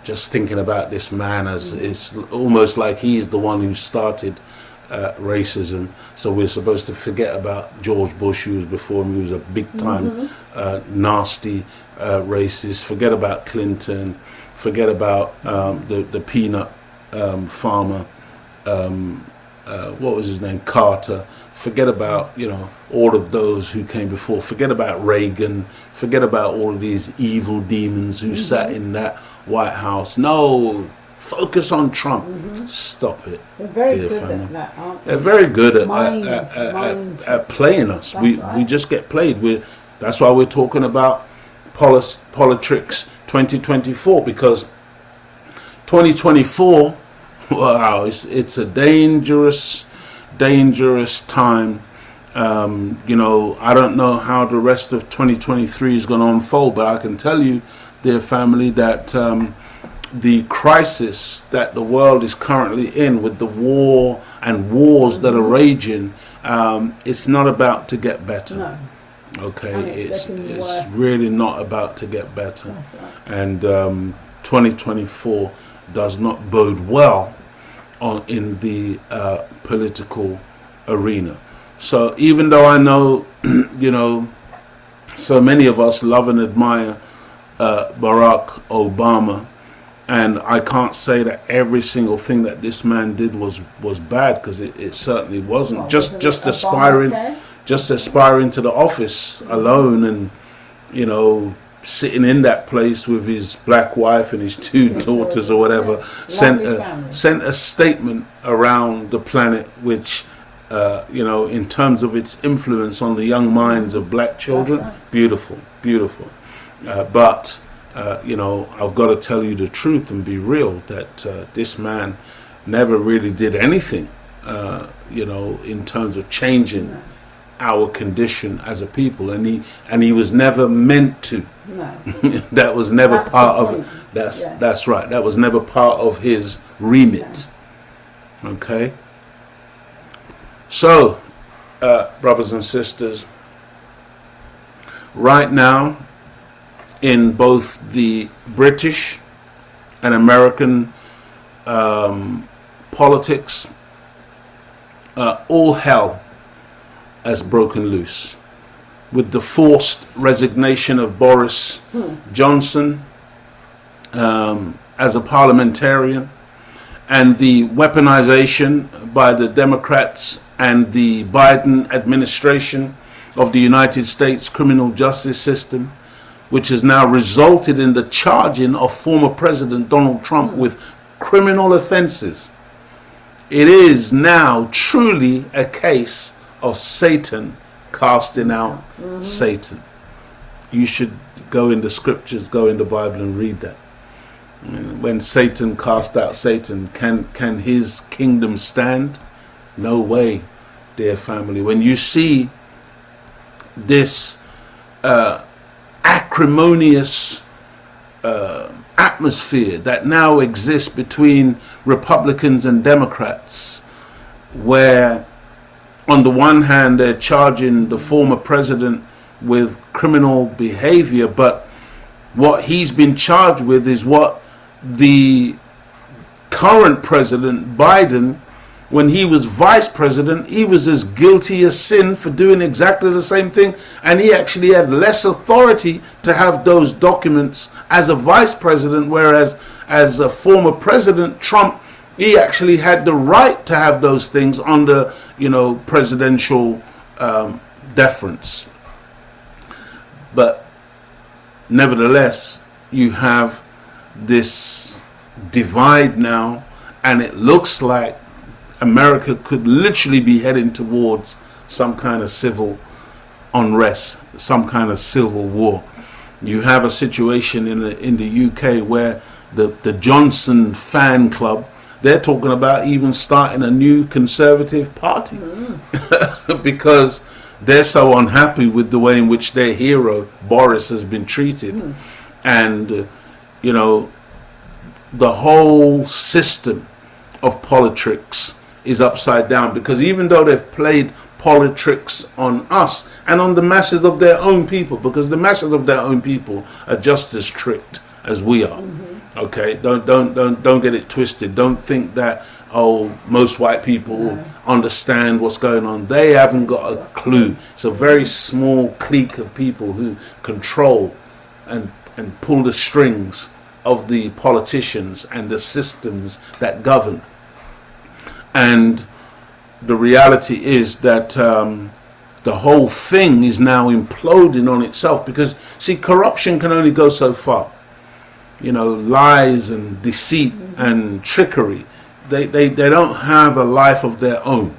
just thinking about this man as it's almost like he's the one who started racism. So we're supposed to forget about George Bush, who was before him, who was a big time nasty racist. Forget about Clinton. Forget about the peanut farmer, what was his name, Carter. Forget about, you know, all of those who came before. Forget about Reagan. Forget about all of these evil demons who sat in that White House. No, focus on Trump. Stop it. They're very good at that, aren't they? They're very good at playing us. We just get played. That's why we're talking about Politrix 2024, because 2024, wow, it's a dangerous time. You know, I don't know how the rest of 2023 is going to unfold, but I can tell you, dear family, that the crisis that the world is currently in, with the war and wars that are raging, it's not about to get better. No. Okay, And it's worse. really not about to get better. That's right. And 2024 does not bode well in the political arena. So even though I know, you know, so many of us love and admire Barack Obama, and I can't say that every single thing that this man did was bad, because it certainly wasn't. Well, just wasn't it aspiring, Obamacare? just aspiring to the office alone, and you know, sitting in that place with his black wife and his two daughters or whatever, sent a statement around the planet, which you know, in terms of its influence on the young minds of black children, beautiful. But you know, I've got to tell you the truth and be real, that this man never really did anything, you know, in terms of changing our condition as a people, and he was never meant to. No. That was never That's part the of point. that's right. That was never part of his remit. Yes. Okay. So, brothers and sisters, right now, in both the British and American politics, all hell has broken loose, with the forced resignation of Boris Johnson as a parliamentarian, and the weaponization by the Democrats and the Biden administration of the United States criminal justice system, which has now resulted in the charging of former President Donald Trump with criminal offenses. It is now truly a case of Satan casting out Satan. You should go in the scriptures, go in the Bible and read that. When Satan cast out Satan, can his kingdom stand? No way, dear family. When you see this acrimonious atmosphere that now exists between Republicans and Democrats, where on the one hand they're charging the former president with criminal behavior, but what he's been charged with is what the current president Biden, when he was vice president, he was as guilty as sin for doing exactly the same thing, and he actually had less authority to have those documents as a vice president, whereas as a former president Trump, he actually had the right to have those things under, you know, presidential deference. But nevertheless, you have this divide now, and it looks like America could literally be heading towards some kind of civil unrest, some kind of civil war. You have a situation in the UK where the Johnson fan club, they're talking about even starting a new Conservative party because they're so unhappy with the way in which their hero Boris has been treated, and you know, the whole system of Politrix is upside down, because even though they've played Politrix on us and on the masses of their own people, because the masses of their own people are just as tricked as we are. Okay, don't get it twisted. Don't think that, oh, most white people understand what's going on. They haven't got a clue. It's a very small clique of people who control and pull the strings of the politicians and the systems that govern. And the reality is that the whole thing is now imploding on itself, because, see, corruption can only go so far. You know, lies and deceit and trickery, they don't have a life of their own.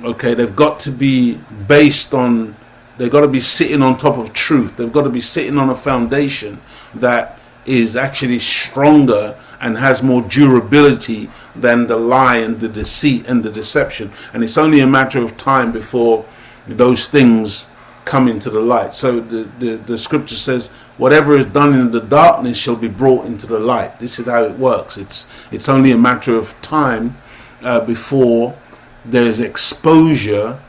Okay, they've got to be based on, they've got to be sitting on top of truth. They've got to be sitting on a foundation that is actually stronger and has more durability than the lie and the deceit and the deception. And it's only a matter of time before those things come into the light. So the scripture says, whatever is done in the darkness shall be brought into the light. This is how it works. It's only a matter of time before there is exposure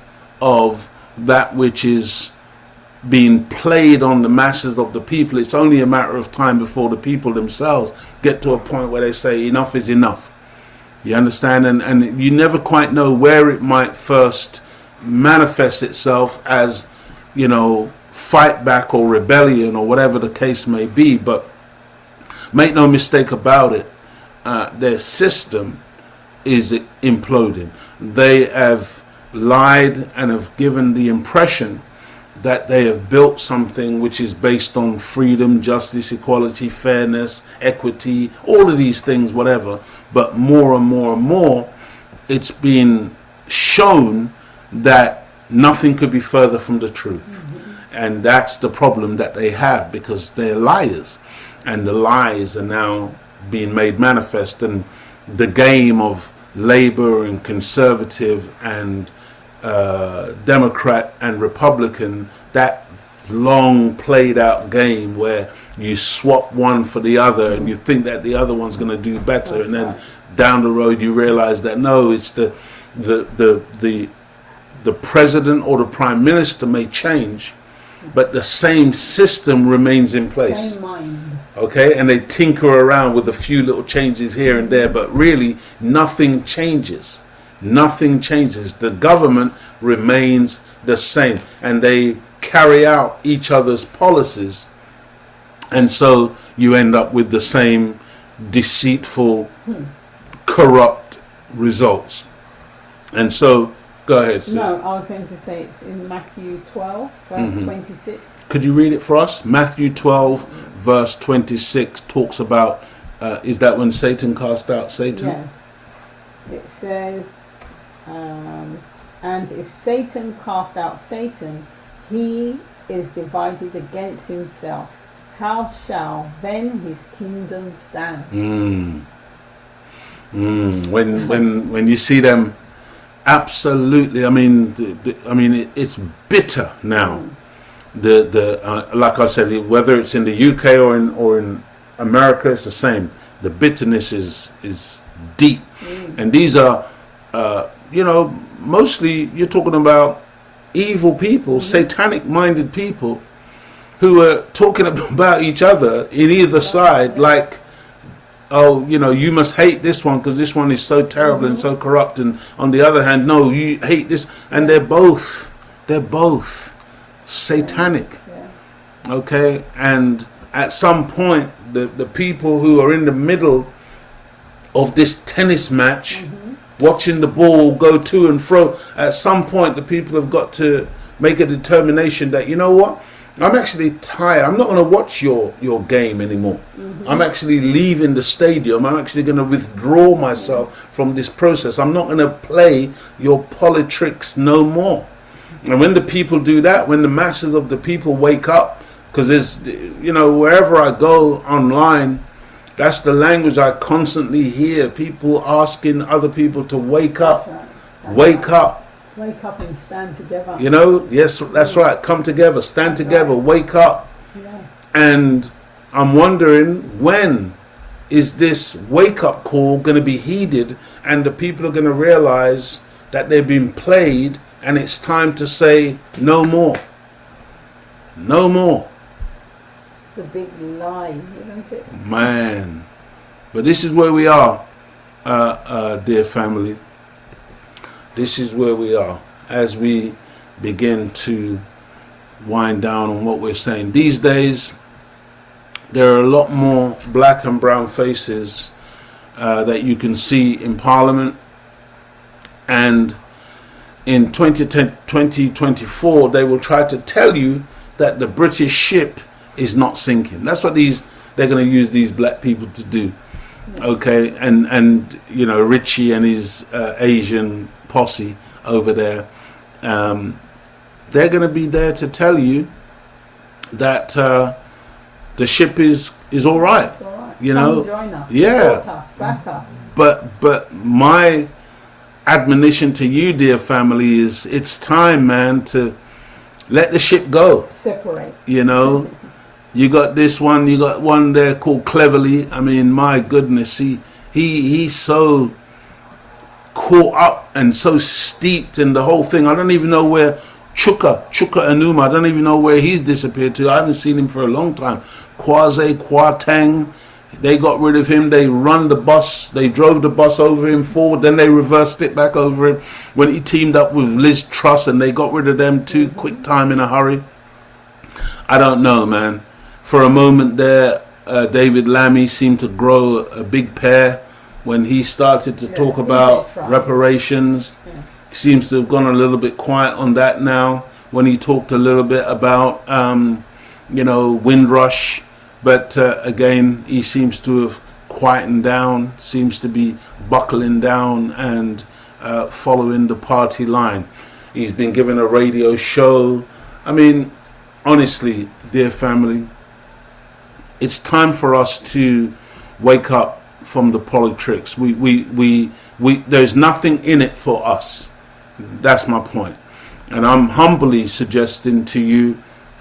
of that which is being played on the masses of the people. It's only a matter of time before the people themselves get to a point where they say enough is enough. You understand? And you never quite know where it might first manifest itself as, you know, fight back or rebellion or whatever the case may be. But make no mistake about it, their system is imploding. They have lied and have given the impression that they have built something which is based on freedom, justice, equality, fairness, equity, all of these things, whatever. But more and more and more, it's been shown that nothing could be further from the truth. And that's the problem that they have, because they're liars, and the lies are now being made manifest. And the game of Labour and Conservative and Democrat and Republican, that long played out game where you swap one for the other and you think that the other one's going to do better, and then down the road you realize that no, it's the president or the prime minister may change, but the same system remains in place. Same mind. Okay, and they tinker around with a few little changes here and there, but really nothing changes. Nothing changes. The government remains the same, and they carry out each other's policies, and so you end up with the same deceitful, corrupt results. And so, go ahead, sis. No, I was going to say it's in Matthew 12, verse 26. Could you read it for us? Matthew 12, verse 26 talks about, is that when Satan cast out Satan? Yes. It says, and if Satan cast out Satan, he is divided against himself. How shall then his kingdom stand? When you see them, absolutely. I mean, it's bitter now. Like I said, whether it's in the UK or in America, it's the same. The bitterness is deep, and these are, mostly you're talking about evil people, satanic-minded people, who are talking about each other in either side, like, oh, you must hate this one because this one is so terrible and so corrupt, and on the other hand, no, you hate this, and they're both satanic. Okay, and at some point, the people who are in the middle of this tennis match, watching the ball go to and fro, at some point the people have got to make a determination that, you know what, I'm actually tired. I'm not going to watch your game anymore. I'm actually leaving the stadium. I'm actually going to withdraw myself from this process. I'm not going to play your Politrix no more. And when the people do that, when the masses of the people wake up, because there's, wherever I go online, that's the language I constantly hear. People asking other people to wake up, wake up. Wake up and stand together. You know, yes, that's right. Come together, stand together, wake up. Yes. And I'm wondering, when is this wake up call going to be heeded, and the people are going to realize that they've been played, and it's time to say no more. No more. The big lie, isn't it? Man. But this is where we are, dear family. This is where we are as we begin to wind down on what we're saying. These days, there are a lot more black and brown faces that you can see in Parliament. And in 2024, they will try to tell you that the British ship is not sinking. That's what they're going to use these black people to do. Okay, and you know, Richie and his Asian posse over there, they're going to be there to tell you that the ship is all right. It's all right. You Come know, join us, yeah. support us, back us. But my admonition to you, dear family, is it's time, man, to let the ship go. Separate. You know, you got this one, you got one there called Cleverly. I mean, my goodness, he's so caught up and so steeped in the whole thing. I don't even know where Chuka Anuma, I don't even know where he's disappeared to. I haven't seen him for a long time. Boateng, they got rid of him. They run the bus. They drove the bus over him forward. Then they reversed it back over him when he teamed up with Liz Truss, and they got rid of them too. Quick time in a hurry. I don't know, man. For a moment there, David Lammy seemed to grow a big pair when he started to talk about reparations. Yeah. He seems to have gone a little bit quiet on that now when he talked a little bit about, you know, Windrush. But again, he seems to have quietened down, seems to be buckling down and following the party line. He's been given a radio show. I mean, honestly, dear family, it's time for us to wake up from the Politrix. There's nothing in it for us. That's my point. And I'm humbly suggesting to you,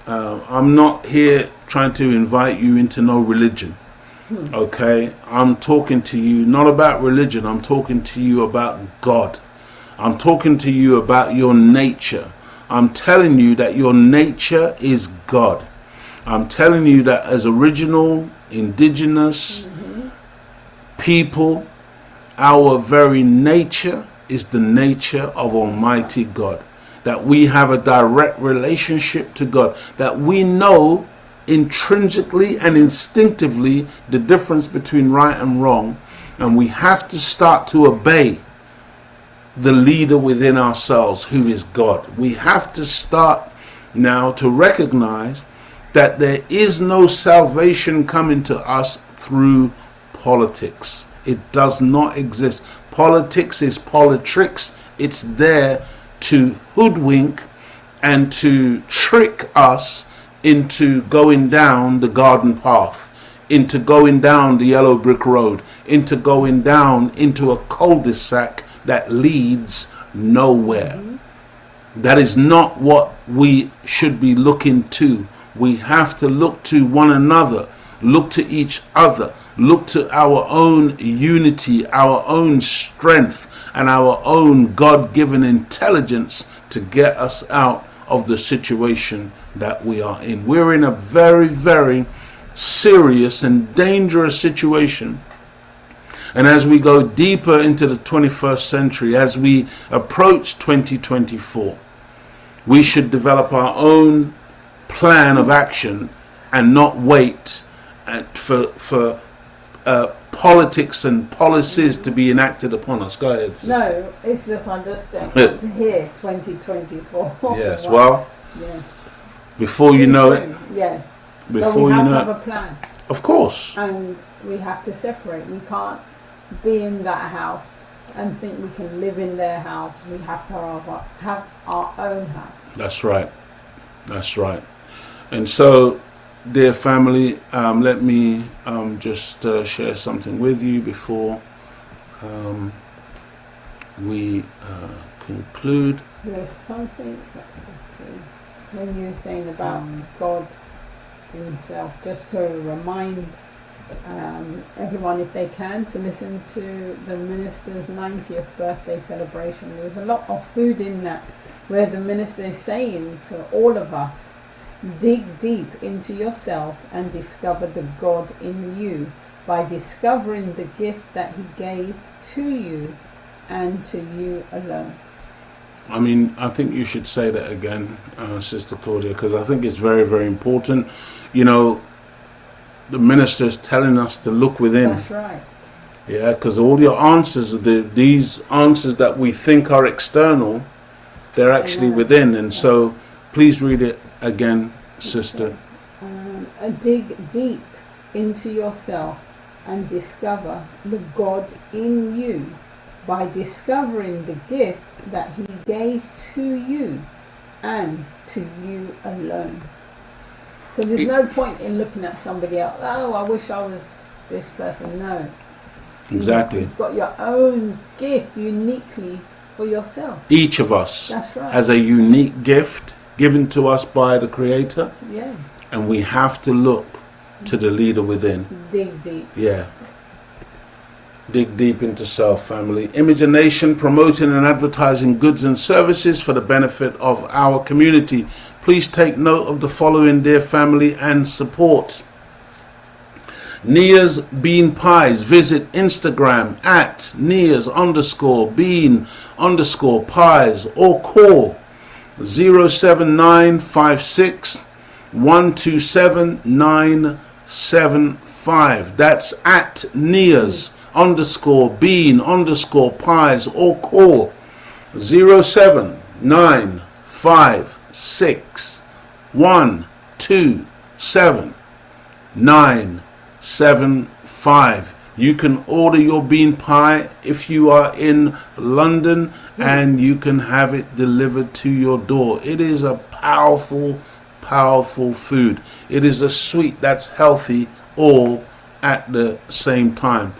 I'm not here trying to invite you into no religion. Okay? I'm talking to you not about religion. I'm talking to you about God. I'm talking to you about your nature. I'm telling you that your nature is God. I'm telling you that as original, indigenous people, our very nature is the nature of Almighty God. That we have a direct relationship to God. That we know intrinsically and instinctively the difference between right and wrong. And we have to start to obey the leader within ourselves, who is God. We have to start now to recognize that there is no salvation coming to us through politics. It does not exist. Politics is Politrix. It's there to hoodwink and to trick us into going down the garden path, into going down the yellow brick road, into going down into a cul-de-sac that leads nowhere. That is not what we should be looking to. We have to look to one another, look to each other, look to our own unity, our own strength, and our own God-given intelligence to get us out of the situation that we are in. We're in a very, very serious and dangerous situation. And as we go deeper into the 21st century, as we approach 2024, we should develop our own plan of action and not wait for politics and policies to be enacted upon us. Go ahead, sister. No, it's just understand to hear 2024. Yes, Wow. well, yes. Before you know it, yes. before we you have to know have it, a plan, of course, and we have to separate. We can't be in that house and think we can live in their house. We have to have our own house. that's right, that's right. And so, dear family, let me just share something with you before we conclude. There's something, let's just see, when you were saying about God himself, just to remind everyone, if they can, to listen to the minister's 90th birthday celebration. There was a lot of food in that, where the minister is saying to all of us, dig deep into yourself and discover the God in you by discovering the gift that he gave to you and to you alone. I mean, I think you should say that again, Sister Claudia, because I think it's very, very important. You know, the minister is telling us to look within. That's right. Yeah, because all your answers, these answers that we think are external, they're actually within. And so, please read it again, Sister. Dig deep into yourself and discover the God in you by discovering the gift that he gave to you and to you alone. So there's no point in looking at somebody else. Oh, I wish I was this person. No. See, Exactly. you've got your own gift uniquely for yourself. Each of us That's right. has a unique gift given to us by the Creator, Yes. and we have to look to the leader within. Dig deep. Yeah. Dig deep into self, family. Image a Nation, promoting and advertising goods and services for the benefit of our community. Please take note of the following, dear family, and support. Nia's Bean Pies. Visit Instagram at Nia's_bean_pies or call 07956 127 975. That's at Nia's_bean_pies or call 07956 127 975. You can order your bean pie if you are in London, and you can have it delivered to your door. It is a powerful, powerful food. It is a sweet that's healthy all at the same time.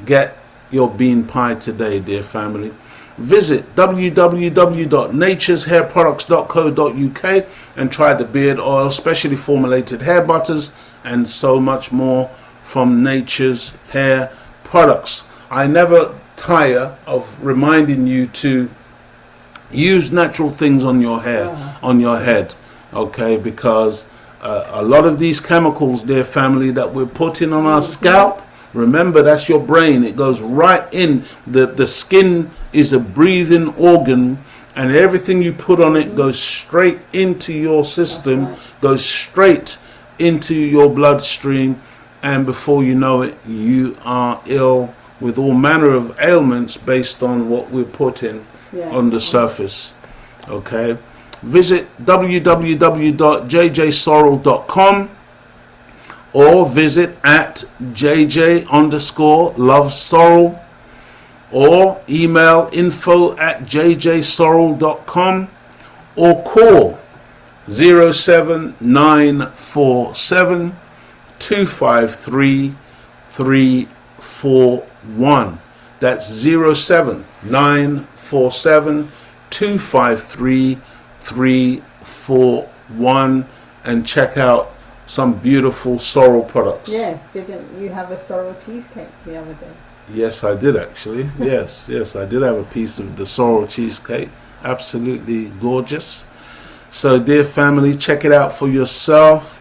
Get your bean pie today, dear family. Visit www.natureshairproducts.co.uk and try the beard oil, specially formulated hair butters, and so much more from Nature's Hair Products. I never tire of reminding you to use natural things on your hair, on your head, okay? Because a lot of these chemicals, dear family, that we're putting on our scalp, remember, that's your brain. It goes right in. The skin is a breathing organ, and everything you put on it goes straight into your system, goes straight into your bloodstream, and before you know it, you are ill with all manner of ailments based on what we're putting on the surface. Okay, visit www.jjsorrel.com or visit at jj_lovesorrel or email info@jjsorrel.com or call 07947 253 341. That's 07947 253 341, and check out some beautiful sorrel products. Yes, didn't you have a sorrel cheesecake the other day? Yes, I did actually. Yes, I did have a piece of the sorrel cheesecake. Absolutely gorgeous. So, dear family, check it out for yourself.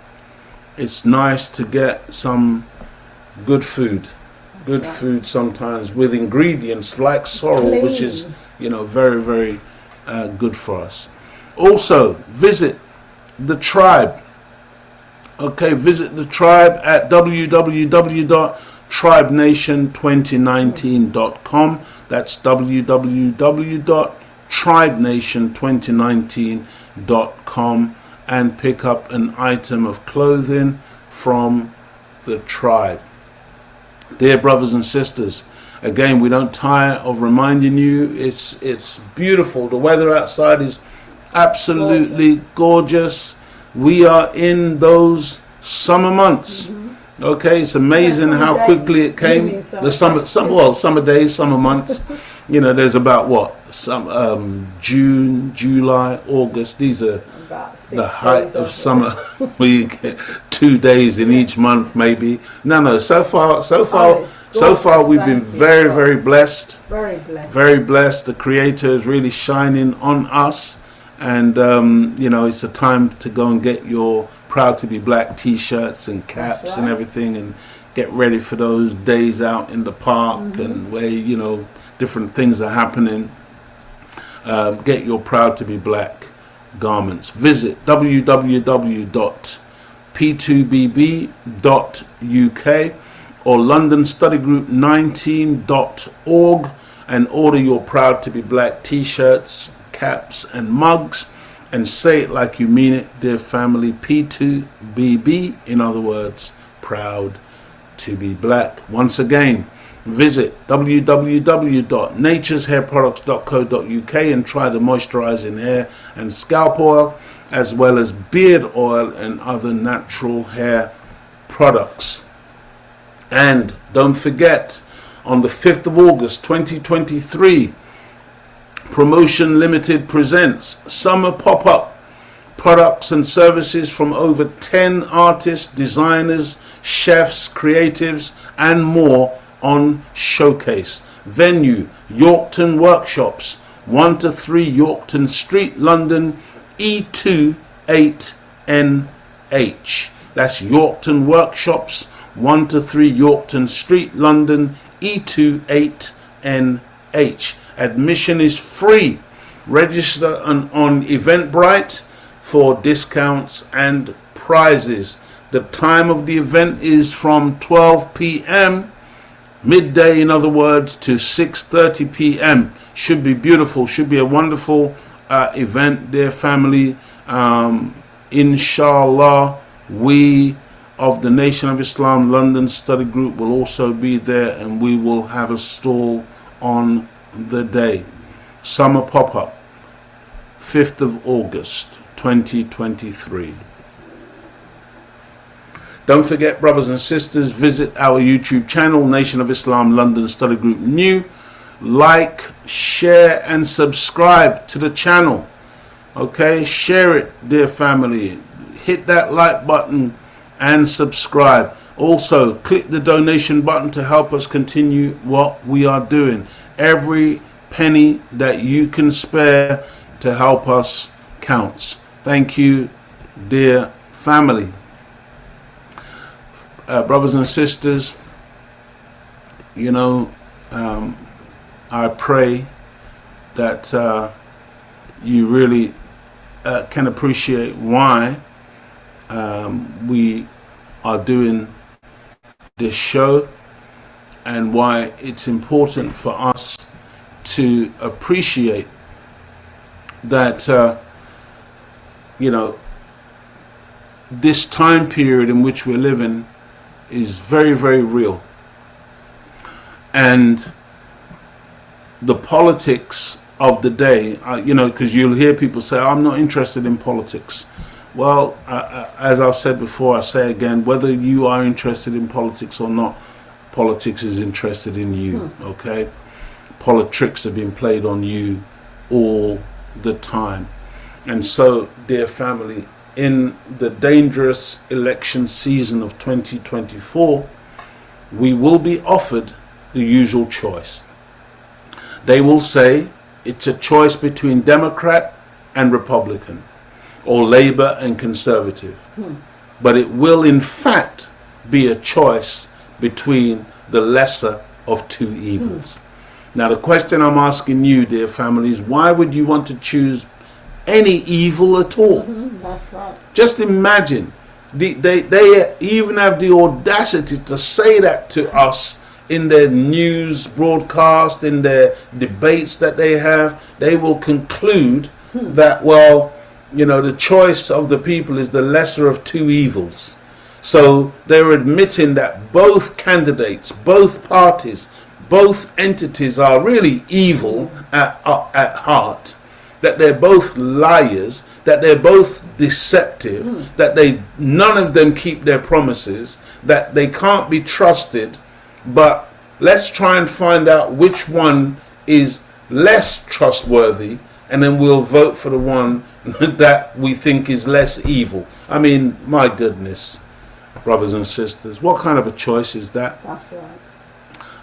It's nice to get some good food. Good food sometimes with ingredients like sorrel, which is, very, very good for us. Also, visit the tribe. Okay, visit the tribe at www.tribenation2019.com. That's www.tribenation2019.com, and pick up an item of clothing from the tribe. Dear brothers and sisters, again, we don't tire of reminding you, it's beautiful. The weather outside is absolutely gorgeous. We are in those summer months. Okay, it's amazing how quickly it came. The summer days, summer months. There's about some June, July, August. These are About 6 the height days of summer. We get 2 days in each month, maybe. No. So far, we've been very blessed. Very blessed. Very blessed. The Creator is really shining on us, and it's a time to go and get your Proud to be Black T-shirts and caps and everything, and get ready for those days out in the park and where different things are happening. Get your Proud to be Black garments. Visit www.p2bb.uk or londonstudygroup19.org and order your Proud to be Black T-shirts, caps and mugs, and say it like you mean it, dear family. P2BB, in other words, Proud to be Black. Once again, visit www.natureshairproducts.co.uk and try the moisturizing hair and scalp oil, as well as beard oil and other natural hair products. And don't forget, on the 5th of August 2023, Promotion Limited presents Summer Pop-Up, products and services from over 10 artists, designers, chefs, creatives and more on showcase. Venue, Yorkton Workshops, 1 to 3 Yorkton Street, London, E28NH. That's Yorkton Workshops, 1 to 3 Yorkton Street, London, E28NH. Admission is free. Register on Eventbrite for discounts and prizes. The time of the event is from 12 p.m. midday, in other words, to 6:30 p.m. Should be beautiful. Should be a wonderful event, dear family. Inshallah, we of the Nation of Islam London Study Group will also be there, and we will have a stall on the day. Summer Pop-Up, 5th of August 2023. Don't forget, brothers and sisters, visit our YouTube channel, Nation of Islam London Study Group New. Like, share and subscribe to the channel. Okay, share it, dear family. Hit that like button and subscribe. Also, click the donation button to help us continue what we are doing. Every penny that you can spare to help us counts. Thank you, dear family. Brothers and sisters, I pray that you really can appreciate why we are doing this show, and why it's important for us to appreciate that this time period in which we're living is very real, and the politics of the day, because you'll hear people say, I'm not interested in politics. Well, as I've said before, I say again, whether you are interested in politics or not, politics is interested in you. Okay, Politrix have been played on you all the time. And so, dear family, in the dangerous election season of 2024, we will be offered the usual choice. They will say it's a choice between Democrat and Republican, or Labour and Conservative. But it will in fact be a choice between the lesser of two evils. Now the question I'm asking you, dear family, is why would you want to choose any evil at all? That's right. Just imagine, they even have the audacity to say that to us in their news broadcast, in their debates that they have. They will conclude that, well, the choice of the people is the lesser of two evils. So they're admitting that both candidates, both parties, both entities are really evil at heart, that they're both liars, that they're both deceptive, that none of them keep their promises, that they can't be trusted. But let's try and find out which one is less trustworthy, and then we'll vote for the one that we think is less evil. I mean, my goodness, brothers and sisters, what kind of a choice is that? That's right.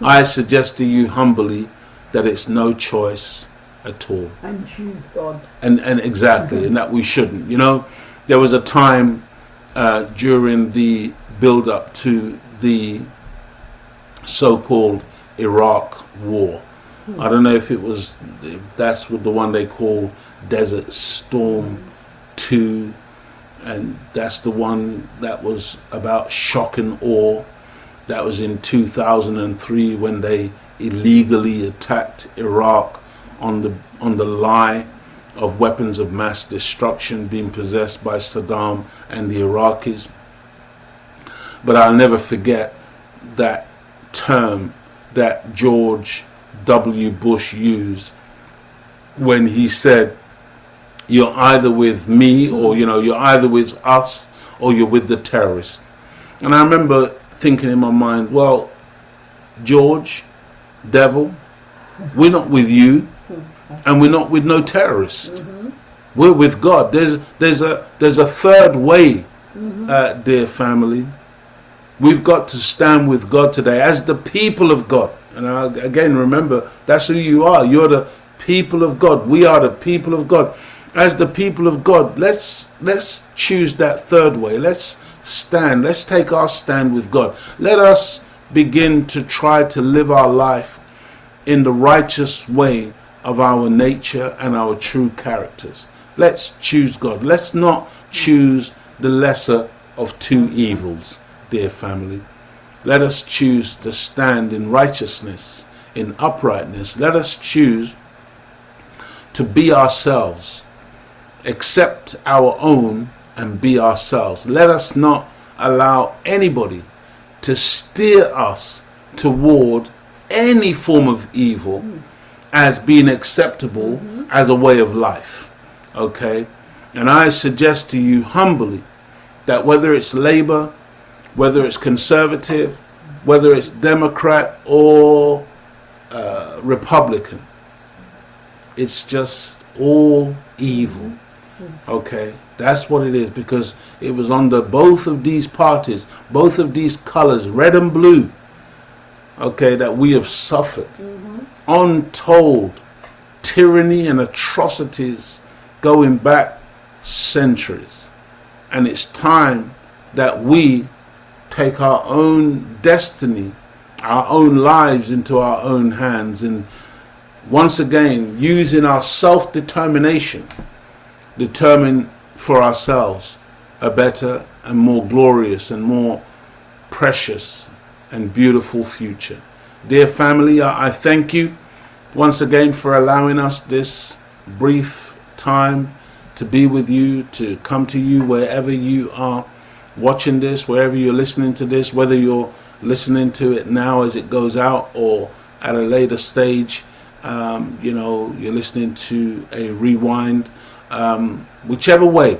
I suggest to you humbly that it's no choice at all. And choose God. And exactly, and that we shouldn't. You know, there was a time during the build-up to the so-called Iraq War. I don't know if that's what the one they call Desert Storm 2, and that's the one that was about shock and awe. That was in 2003 when they illegally attacked Iraq on the lie of weapons of mass destruction being possessed by Saddam and the Iraqis. But I'll never forget that term that George W. Bush used when he said, you're either with me, or you're either with us, or you're with the terrorists. And I remember thinking in my mind, well, George, devil, we're not with you, and we're not with no terrorist. We're with God. There's a third way, dear family. We've got to stand with God today as the people of God. And again, remember, that's who you are. You're the people of God. We are the people of God. As the people of God, let's choose that third way. Let's stand. Let's take our stand with God. Let us begin to try to live our life in the righteous way of our nature and our true characters. Let's choose God. Let's not choose the lesser of two evils, dear family. Let us choose to stand in righteousness, in uprightness. Let us choose to be ourselves, accept our own and be ourselves. Let us not allow anybody to steer us toward any form of evil as being acceptable as a way of life. Okay? And I suggest to you humbly that whether it's Labour, whether it's Conservative, whether it's Democrat or Republican, it's just all evil. Okay, that's what it is, because it was under both of these parties, both of these colors, red and blue, okay, that we have suffered untold tyranny and atrocities going back centuries. And it's time that we take our own destiny, our own lives into our own hands, and once again, using our self-determination, determine for ourselves a better and more glorious and more precious and beautiful future. Dear family, I thank you once again for allowing us this brief time to be with you, to come to you wherever you are watching this, wherever you're listening to this, whether you're listening to it now as it goes out or at a later stage, you're listening to a rewind. Whichever way,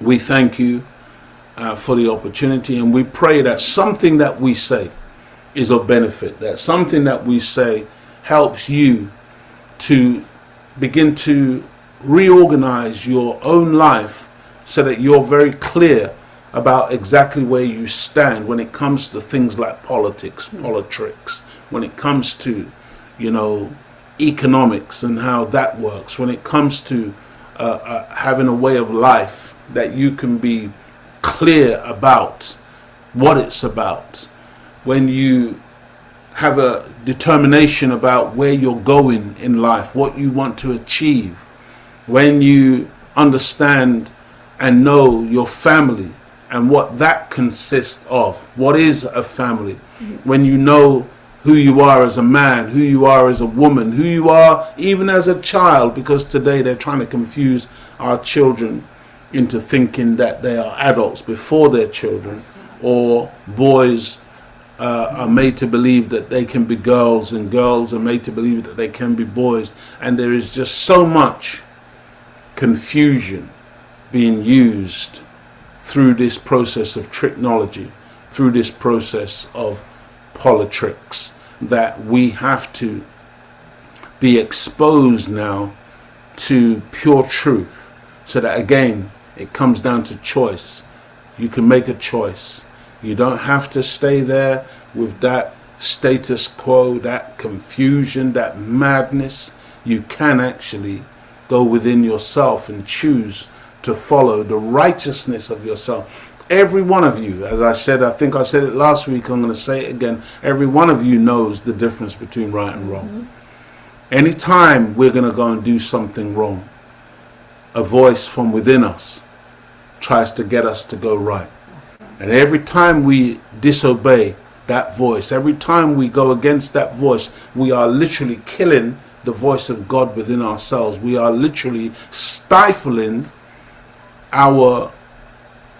we thank you for the opportunity, and we pray that something that we say is of benefit, that something that we say helps you to begin to reorganize your own life so that you're very clear about exactly where you stand when it comes to things like politics, Politrix, when it comes to, economics and how that works, when it comes to having a way of life that you can be clear about what it's about, when you have a determination about where you're going in life, what you want to achieve, when you understand and know your family and what that consists of, what is a family, when you know who you are as a man, who you are as a woman, who you are even as a child, because today they're trying to confuse our children into thinking that they are adults before they're children, or boys are made to believe that they can be girls, and girls are made to believe that they can be boys. And there is just so much confusion being used through this process of technology, through this process of Politrix, that we have to be exposed now to pure truth, so that again it comes down to choice. You can make a choice. You don't have to stay there with that status quo, that confusion, that madness. You can actually go within yourself and choose to follow the righteousness of yourself. Every one of you, as I said, I think I said it last week, I'm going to say it again, every one of you knows the difference between right and wrong. Anytime we're going to go and do something wrong, a voice from within us tries to get us to go right. And every time we disobey that voice, every time we go against that voice, we are literally killing the voice of God within ourselves. We are literally stifling our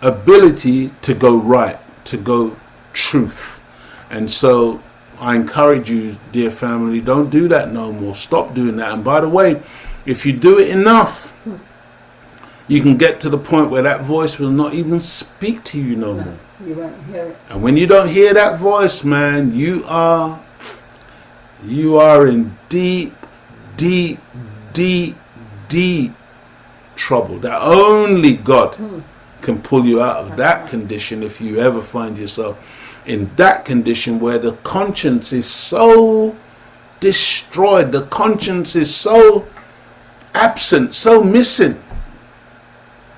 ability to go right, to go truth. And so I encourage you, dear family, don't do that no more. Stop doing that. And by the way, if you do it enough, you can get to the point where that voice will not even speak to you no more. You won't hear it. And when you don't hear that voice, man, you are in deep, deep, deep, deep trouble. That only God can pull you out of that condition if you ever find yourself in that condition where the conscience is so destroyed, the conscience is so absent, so missing,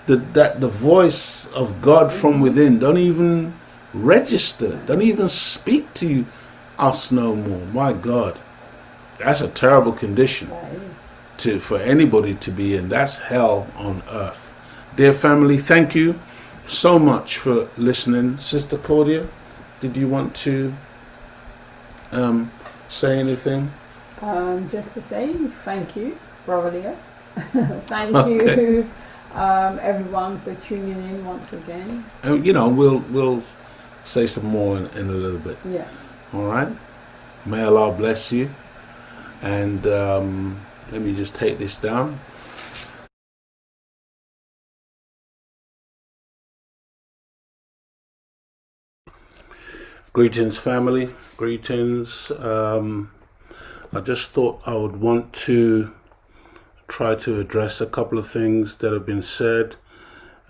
that the voice of God from within don't even register, don't even speak to us no more. My God, that's a terrible condition for anybody to be in. That's hell on earth. Dear family, thank you so much for listening. Sister Claudia, did you want to say anything? Just to say thank you, Brother Leo. Thank you, everyone, for tuning in once again. You know, we'll say some more in a little bit. Yeah. All right. May Allah bless you. And let me just take this down. Greetings, family. Greetings. I just thought I would want to try to address a couple of things that have been said.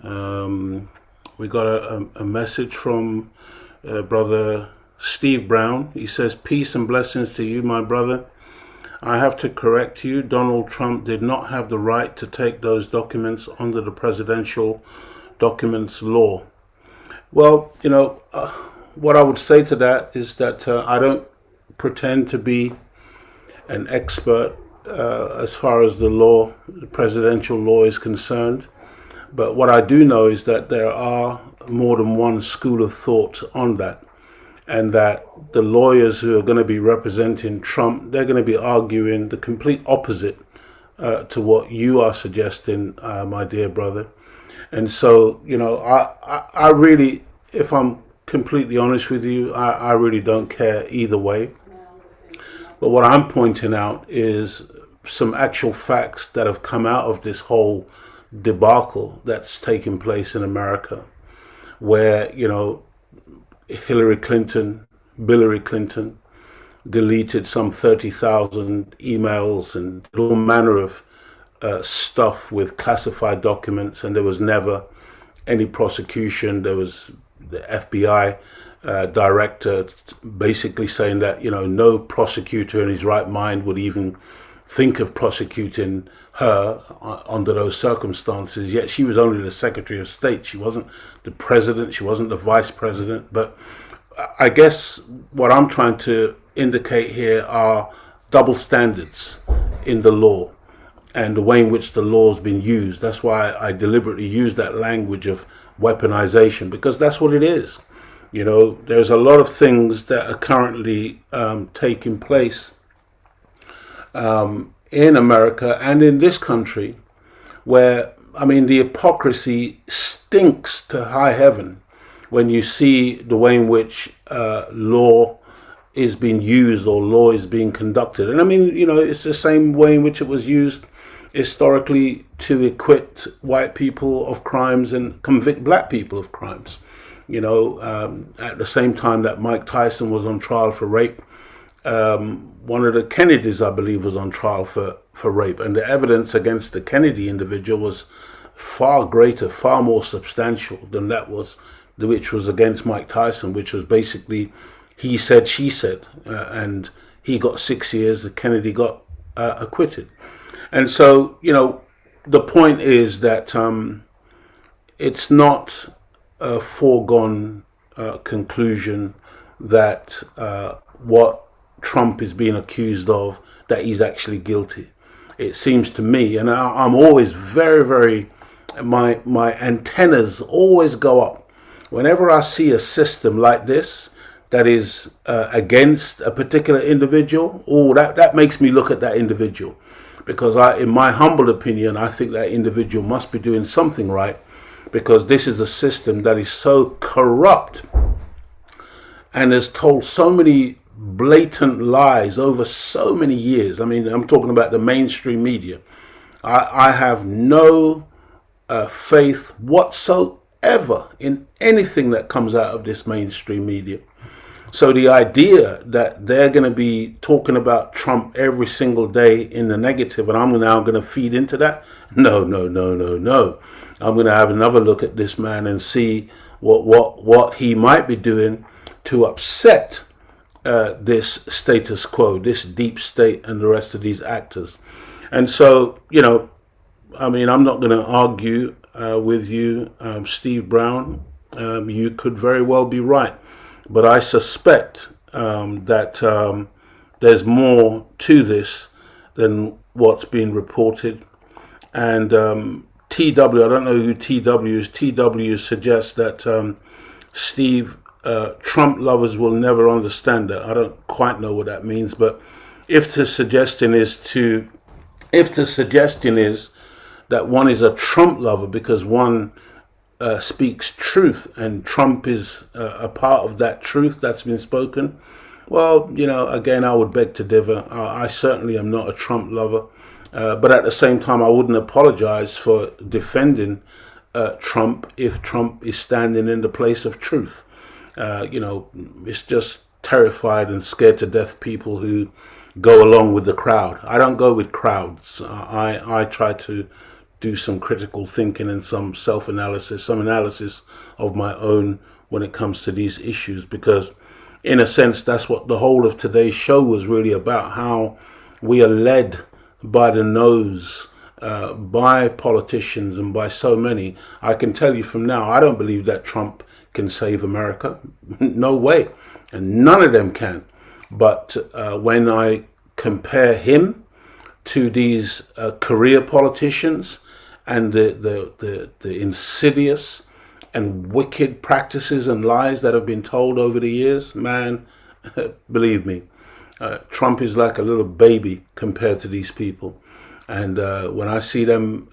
We got a message from Brother Steve Brown. He says, "Peace and blessings to you, my brother. I have to correct you. Donald Trump did not have the right to take those documents under the presidential documents law." Well, you know, what I would say to that is that I don't pretend to be an expert as far as the law, the presidential law is concerned. But what I do know is that there are more than one school of thought on that. And that the lawyers who are going to be representing Trump, they're going to be arguing the complete opposite to what you are suggesting, my dear brother. And so, you know, I really, if I'm completely honest with you, I really don't care either way. But what I'm pointing out is some actual facts that have come out of this whole debacle that's taken place in America, where, you know, Hillary Clinton deleted some 30,000 emails and all manner of stuff with classified documents, and there was never any prosecution. There was the FBI director basically saying that, you know, no prosecutor in his right mind would even think of prosecuting her under those circumstances, yet she was only the Secretary of State. She wasn't the president, she wasn't the vice president. But I guess what I'm trying to indicate here are double standards in the law and the way in which the law has been used. That's why I deliberately use that language of weaponization, because that's what it is. You know, there's a lot of things that are currently taking place in America and in this country where, I mean, the hypocrisy stinks to high heaven when you see the way in which law is being used or law is being conducted. And I mean, you know, it's the same way in which it was used historically to acquit white people of crimes and convict black people of crimes. You know, at the same time that Mike Tyson was on trial for rape, one of the Kennedys, I believe, was on trial for rape, and the evidence against the Kennedy individual was far greater, far more substantial than that was, which was against Mike Tyson, which was basically he said, she said, and he got 6 years, the Kennedy got acquitted. And so, you know, the point is that it's not a foregone conclusion that what Trump is being accused of, that he's actually guilty. It seems to me, and I'm always very, my antennas always go up whenever I see a system like this that is against a particular individual. Oh, that makes me look at that individual, because in my humble opinion, I think that individual must be doing something right, because this is a system that is so corrupt and has told so many blatant lies over so many years. I mean, I'm talking about the mainstream media. I have no faith whatsoever in anything that comes out of this mainstream media. So the idea that they're going to be talking about Trump every single day in the negative, and I'm now going to feed into that, no. I'm going to have another look at this man and see what he might be doing to upset this status quo, this deep state, and the rest of these actors. And so, you know, I mean, I'm not going to argue with you, Steve Brown. You could very well be right, but I suspect that there's more to this than what's being reported. And T.W., I don't know who T.W. is. T.W. suggests that Steve, Trump lovers will never understand that. I don't quite know what that means, but if the suggestion is that one is a Trump lover because one speaks truth, and Trump is a part of that truth that's been spoken, well, you know, again, I would beg to differ. I certainly am not a Trump lover, but at the same time, I wouldn't apologize for defending Trump if Trump is standing in the place of truth. You know, it's just terrified and scared to death people who go along with the crowd. I don't go with crowds. I try to do some critical thinking and some self-analysis, some analysis of my own when it comes to these issues, because in a sense, that's what the whole of today's show was really about, how we are led by the nose by politicians and by so many. I can tell you from now, I don't believe that Trump can save America. No way. And none of them can. But when I compare him to these career politicians and the insidious and wicked practices and lies that have been told over the years, man, believe me, Trump is like a little baby compared to these people. And when I see them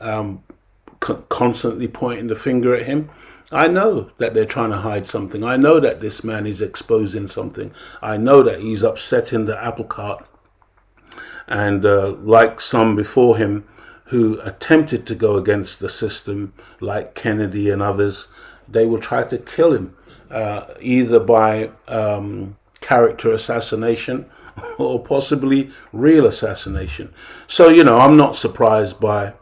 constantly pointing the finger at him, I know that they're trying to hide something. I know that this man is exposing something. I know that he's upsetting the apple cart. And like some before him who attempted to go against the system, like Kennedy and others, they will try to kill him, either by character assassination or possibly real assassination. So, you know, I'm not surprised by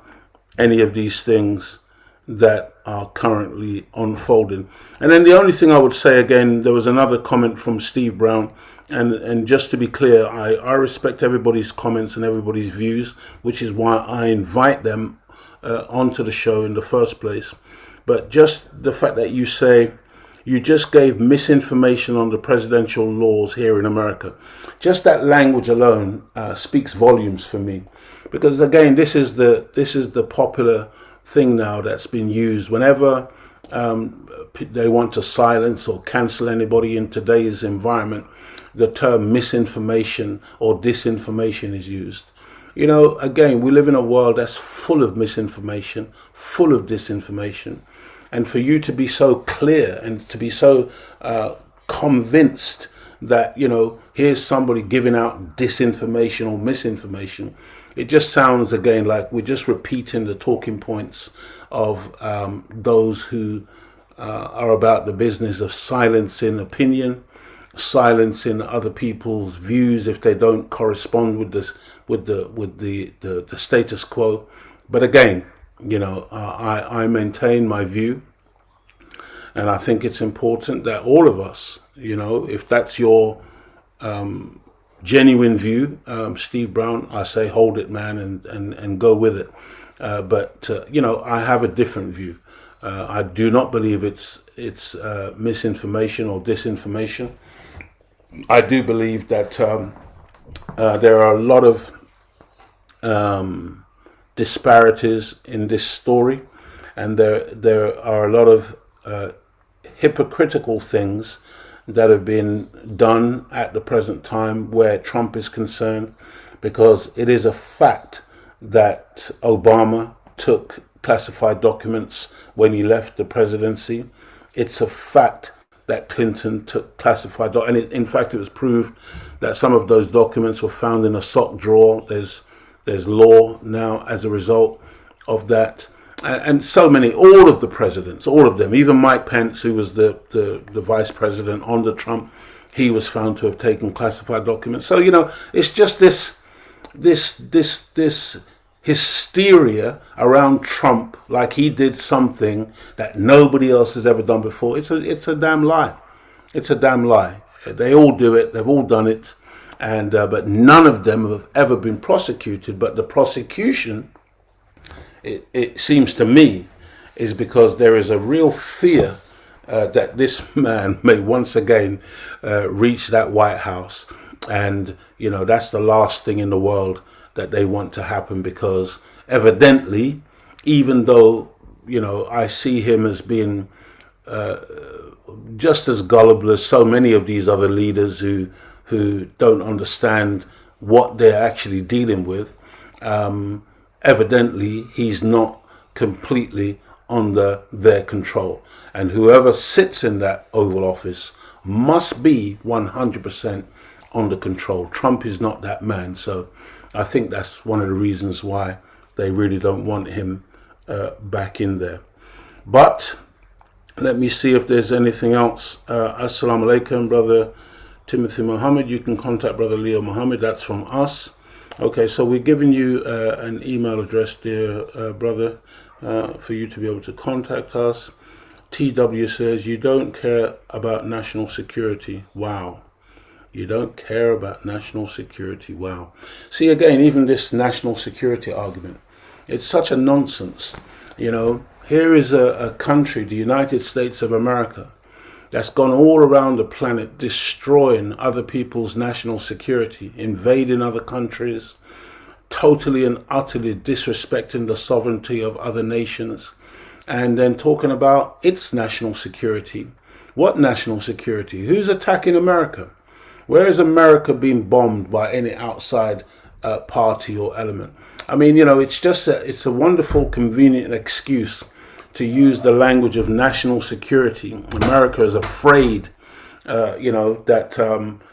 any of these things that are currently unfolding. And then the only thing I would say, again, there was another comment from Steve Brown, and just to be clear, I respect everybody's comments and everybody's views, which is why I invite them onto the show in the first place. But just the fact that you say you just gave misinformation on the presidential laws here in America, just that language alone speaks volumes for me, because again, this is the popular thing now that's been used whenever they want to silence or cancel anybody in today's environment. The term misinformation or disinformation is used. You know, again, we live in a world that's full of misinformation, full of disinformation. And for you to be so clear and to be so convinced that, you know, here's somebody giving out disinformation or misinformation, it just sounds, again, like we're just repeating the talking points of those who are about the business of silencing opinion silencing other people's views if they don't correspond with this, with the status quo. But again, you know, I maintain my view, and I think it's important that all of us, you know, if that's your genuine view, Steve Brown, I say hold it, man, and go with it. But you know, I have a different view. I do not believe it's misinformation or disinformation. I do believe that there are a lot of disparities in this story, and there are a lot of hypocritical things that have been done at the present time where Trump is concerned, because it is a fact that Obama took classified documents when he left the presidency. It's a fact that Clinton took classified documents, and in fact it was proved that some of those documents were found in a sock drawer. There's law now as a result of that. And so many, all of the presidents, all of them, even Mike Pence, who was the vice president under Trump, he was found to have taken classified documents. So, you know, it's just this hysteria around Trump, like he did something that nobody else has ever done before. It's a damn lie. It's a damn lie. They all do it. They've all done it, and but none of them have ever been prosecuted. But the prosecution, it seems to me, is because there is a real fear that this man may once again reach that White House. And, you know, that's the last thing in the world that they want to happen, because evidently, even though, you know, I see him as being just as gullible as so many of these other leaders who don't understand what they're actually dealing with, evidently he's not completely under their control. And whoever sits in that Oval Office must be 100% under control. Trump is not that man. So I think that's one of the reasons why they really don't want him back in there. But let me see if there's anything else. Assalamu alaikum, Brother Timothy Muhammad. You can contact Brother Leo Muhammad. That's from us. Okay, so we're giving you an email address, dear brother, for you to be able to contact us. TW says, you don't care about national security. Wow. You don't care about national security. Wow. See, again, even this national security argument, it's such a nonsense. You know, here is a country, the United States of America, that's gone all around the planet destroying other people's national security, invading other countries, totally and utterly disrespecting the sovereignty of other nations, and then talking about its national security. What national security? Who's attacking America? Where is America being bombed by any outside party or element? I mean, you know, it's just it's a wonderful, convenient excuse to use the language of national security. America is afraid, you know, that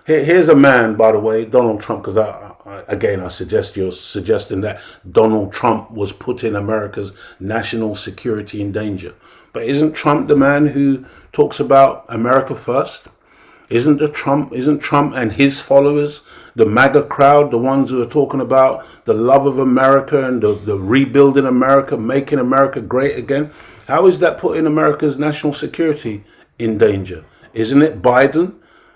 here's a man, by the way, Donald Trump, because I suggest you're suggesting that Donald Trump was putting America's national security in danger. But isn't Trump the man who talks about America first? Isn't Trump and his followers, the MAGA crowd, the ones who are talking about the love of America and the rebuilding America, making America great again? How is that putting America's national security in danger? Isn't it Biden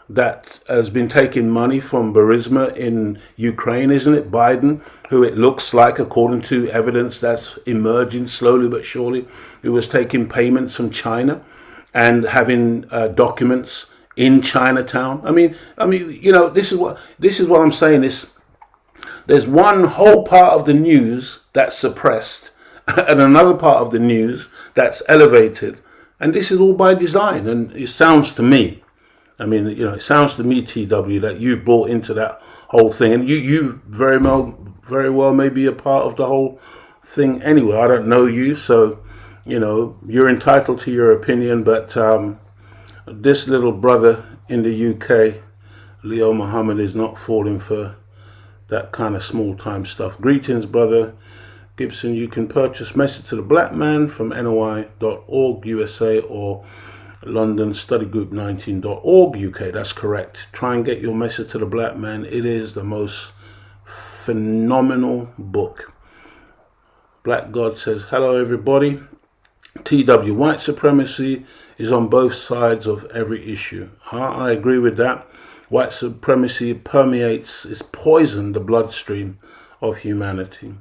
that has been taking money from Burisma in Ukraine? Isn't it Biden who it looks like, according to evidence that's emerging slowly but surely, who was taking payments from China and having documents in Chinatown? I mean, you know, this is what I'm saying is, there's one whole part of the news that's suppressed and another part of the news that's elevated, and this is all by design. And it sounds to me, I mean, you know, it sounds to me, TW, that you've bought into that whole thing, and you very well may be a part of the whole thing anyway. I don't know you, so, you know, you're entitled to your opinion, but this little brother in the UK, Leo Muhammad, is not falling for that kind of small-time stuff. Greetings, Brother Gibson. You can purchase Message to the Black Man from NOI.org, USA, or London Study Group 19.org UK. That's correct. Try and get your message to the black man. It is the most phenomenal book. Black God says, hello everybody. TW, white supremacy is on both sides of every issue. I agree with that. White supremacy permeates, it's poisoned the bloodstream of humanity.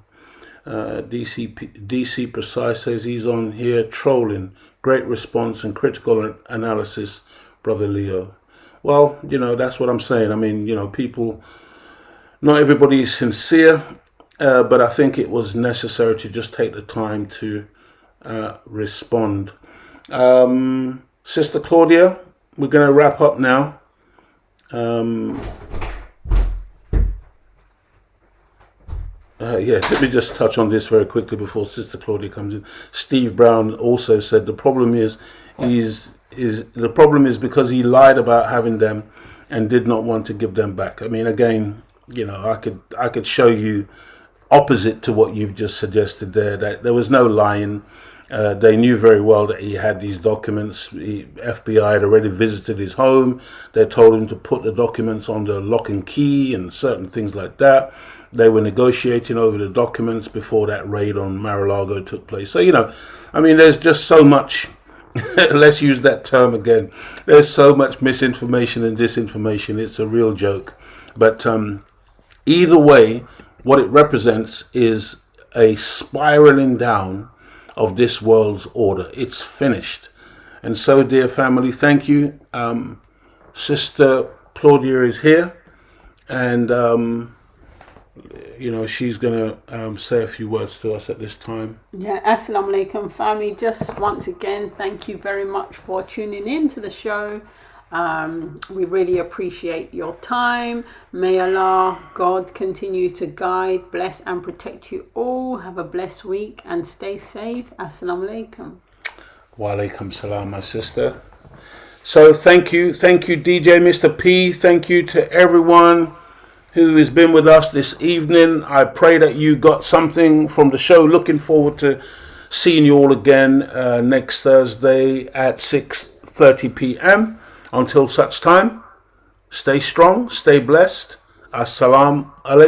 DC Precise says he's on here trolling. Great response and critical analysis, Brother Leo. Well, you know, that's what I'm saying. I mean, you know, people, not everybody is sincere, but I think it was necessary to just take the time to respond. Sister Claudia, we're going to wrap up now. Yeah, let me just touch on this very quickly before Sister Claudia comes in. Steve Brown also said the problem is because he lied about having them and did not want to give them back. I mean, again, you know, I could show you opposite to what you've just suggested there, that there was no lying. They knew very well that he had these documents. FBI had already visited his home. They told him to put the documents on the lock and key and certain things like that. They were negotiating over the documents before that raid on Mar-a-Lago took place. So, you know, I mean, there's just so much, let's use that term again. There's so much misinformation and disinformation. It's a real joke. But either way, what it represents is a spiraling down of this world's order. It's finished. And so, dear family, thank you. Sister Claudia is here, and you know, she's gonna say a few words to us at this time. Yeah, assalamu alaikum family. Just once again, thank you very much for tuning in to the show. We really appreciate your time. May Allah, God, continue to guide, bless and protect you all. Have a blessed week and stay safe. Assalamu alaikum. Wa alaikum salam, my sister. So thank you, DJ Mr. P. Thank you to everyone who has been with us this evening. I pray that you got something from the show. Looking forward to seeing you all again next Thursday at 6:30 p.m. Until such time, stay strong, stay blessed. Assalamu alaikum.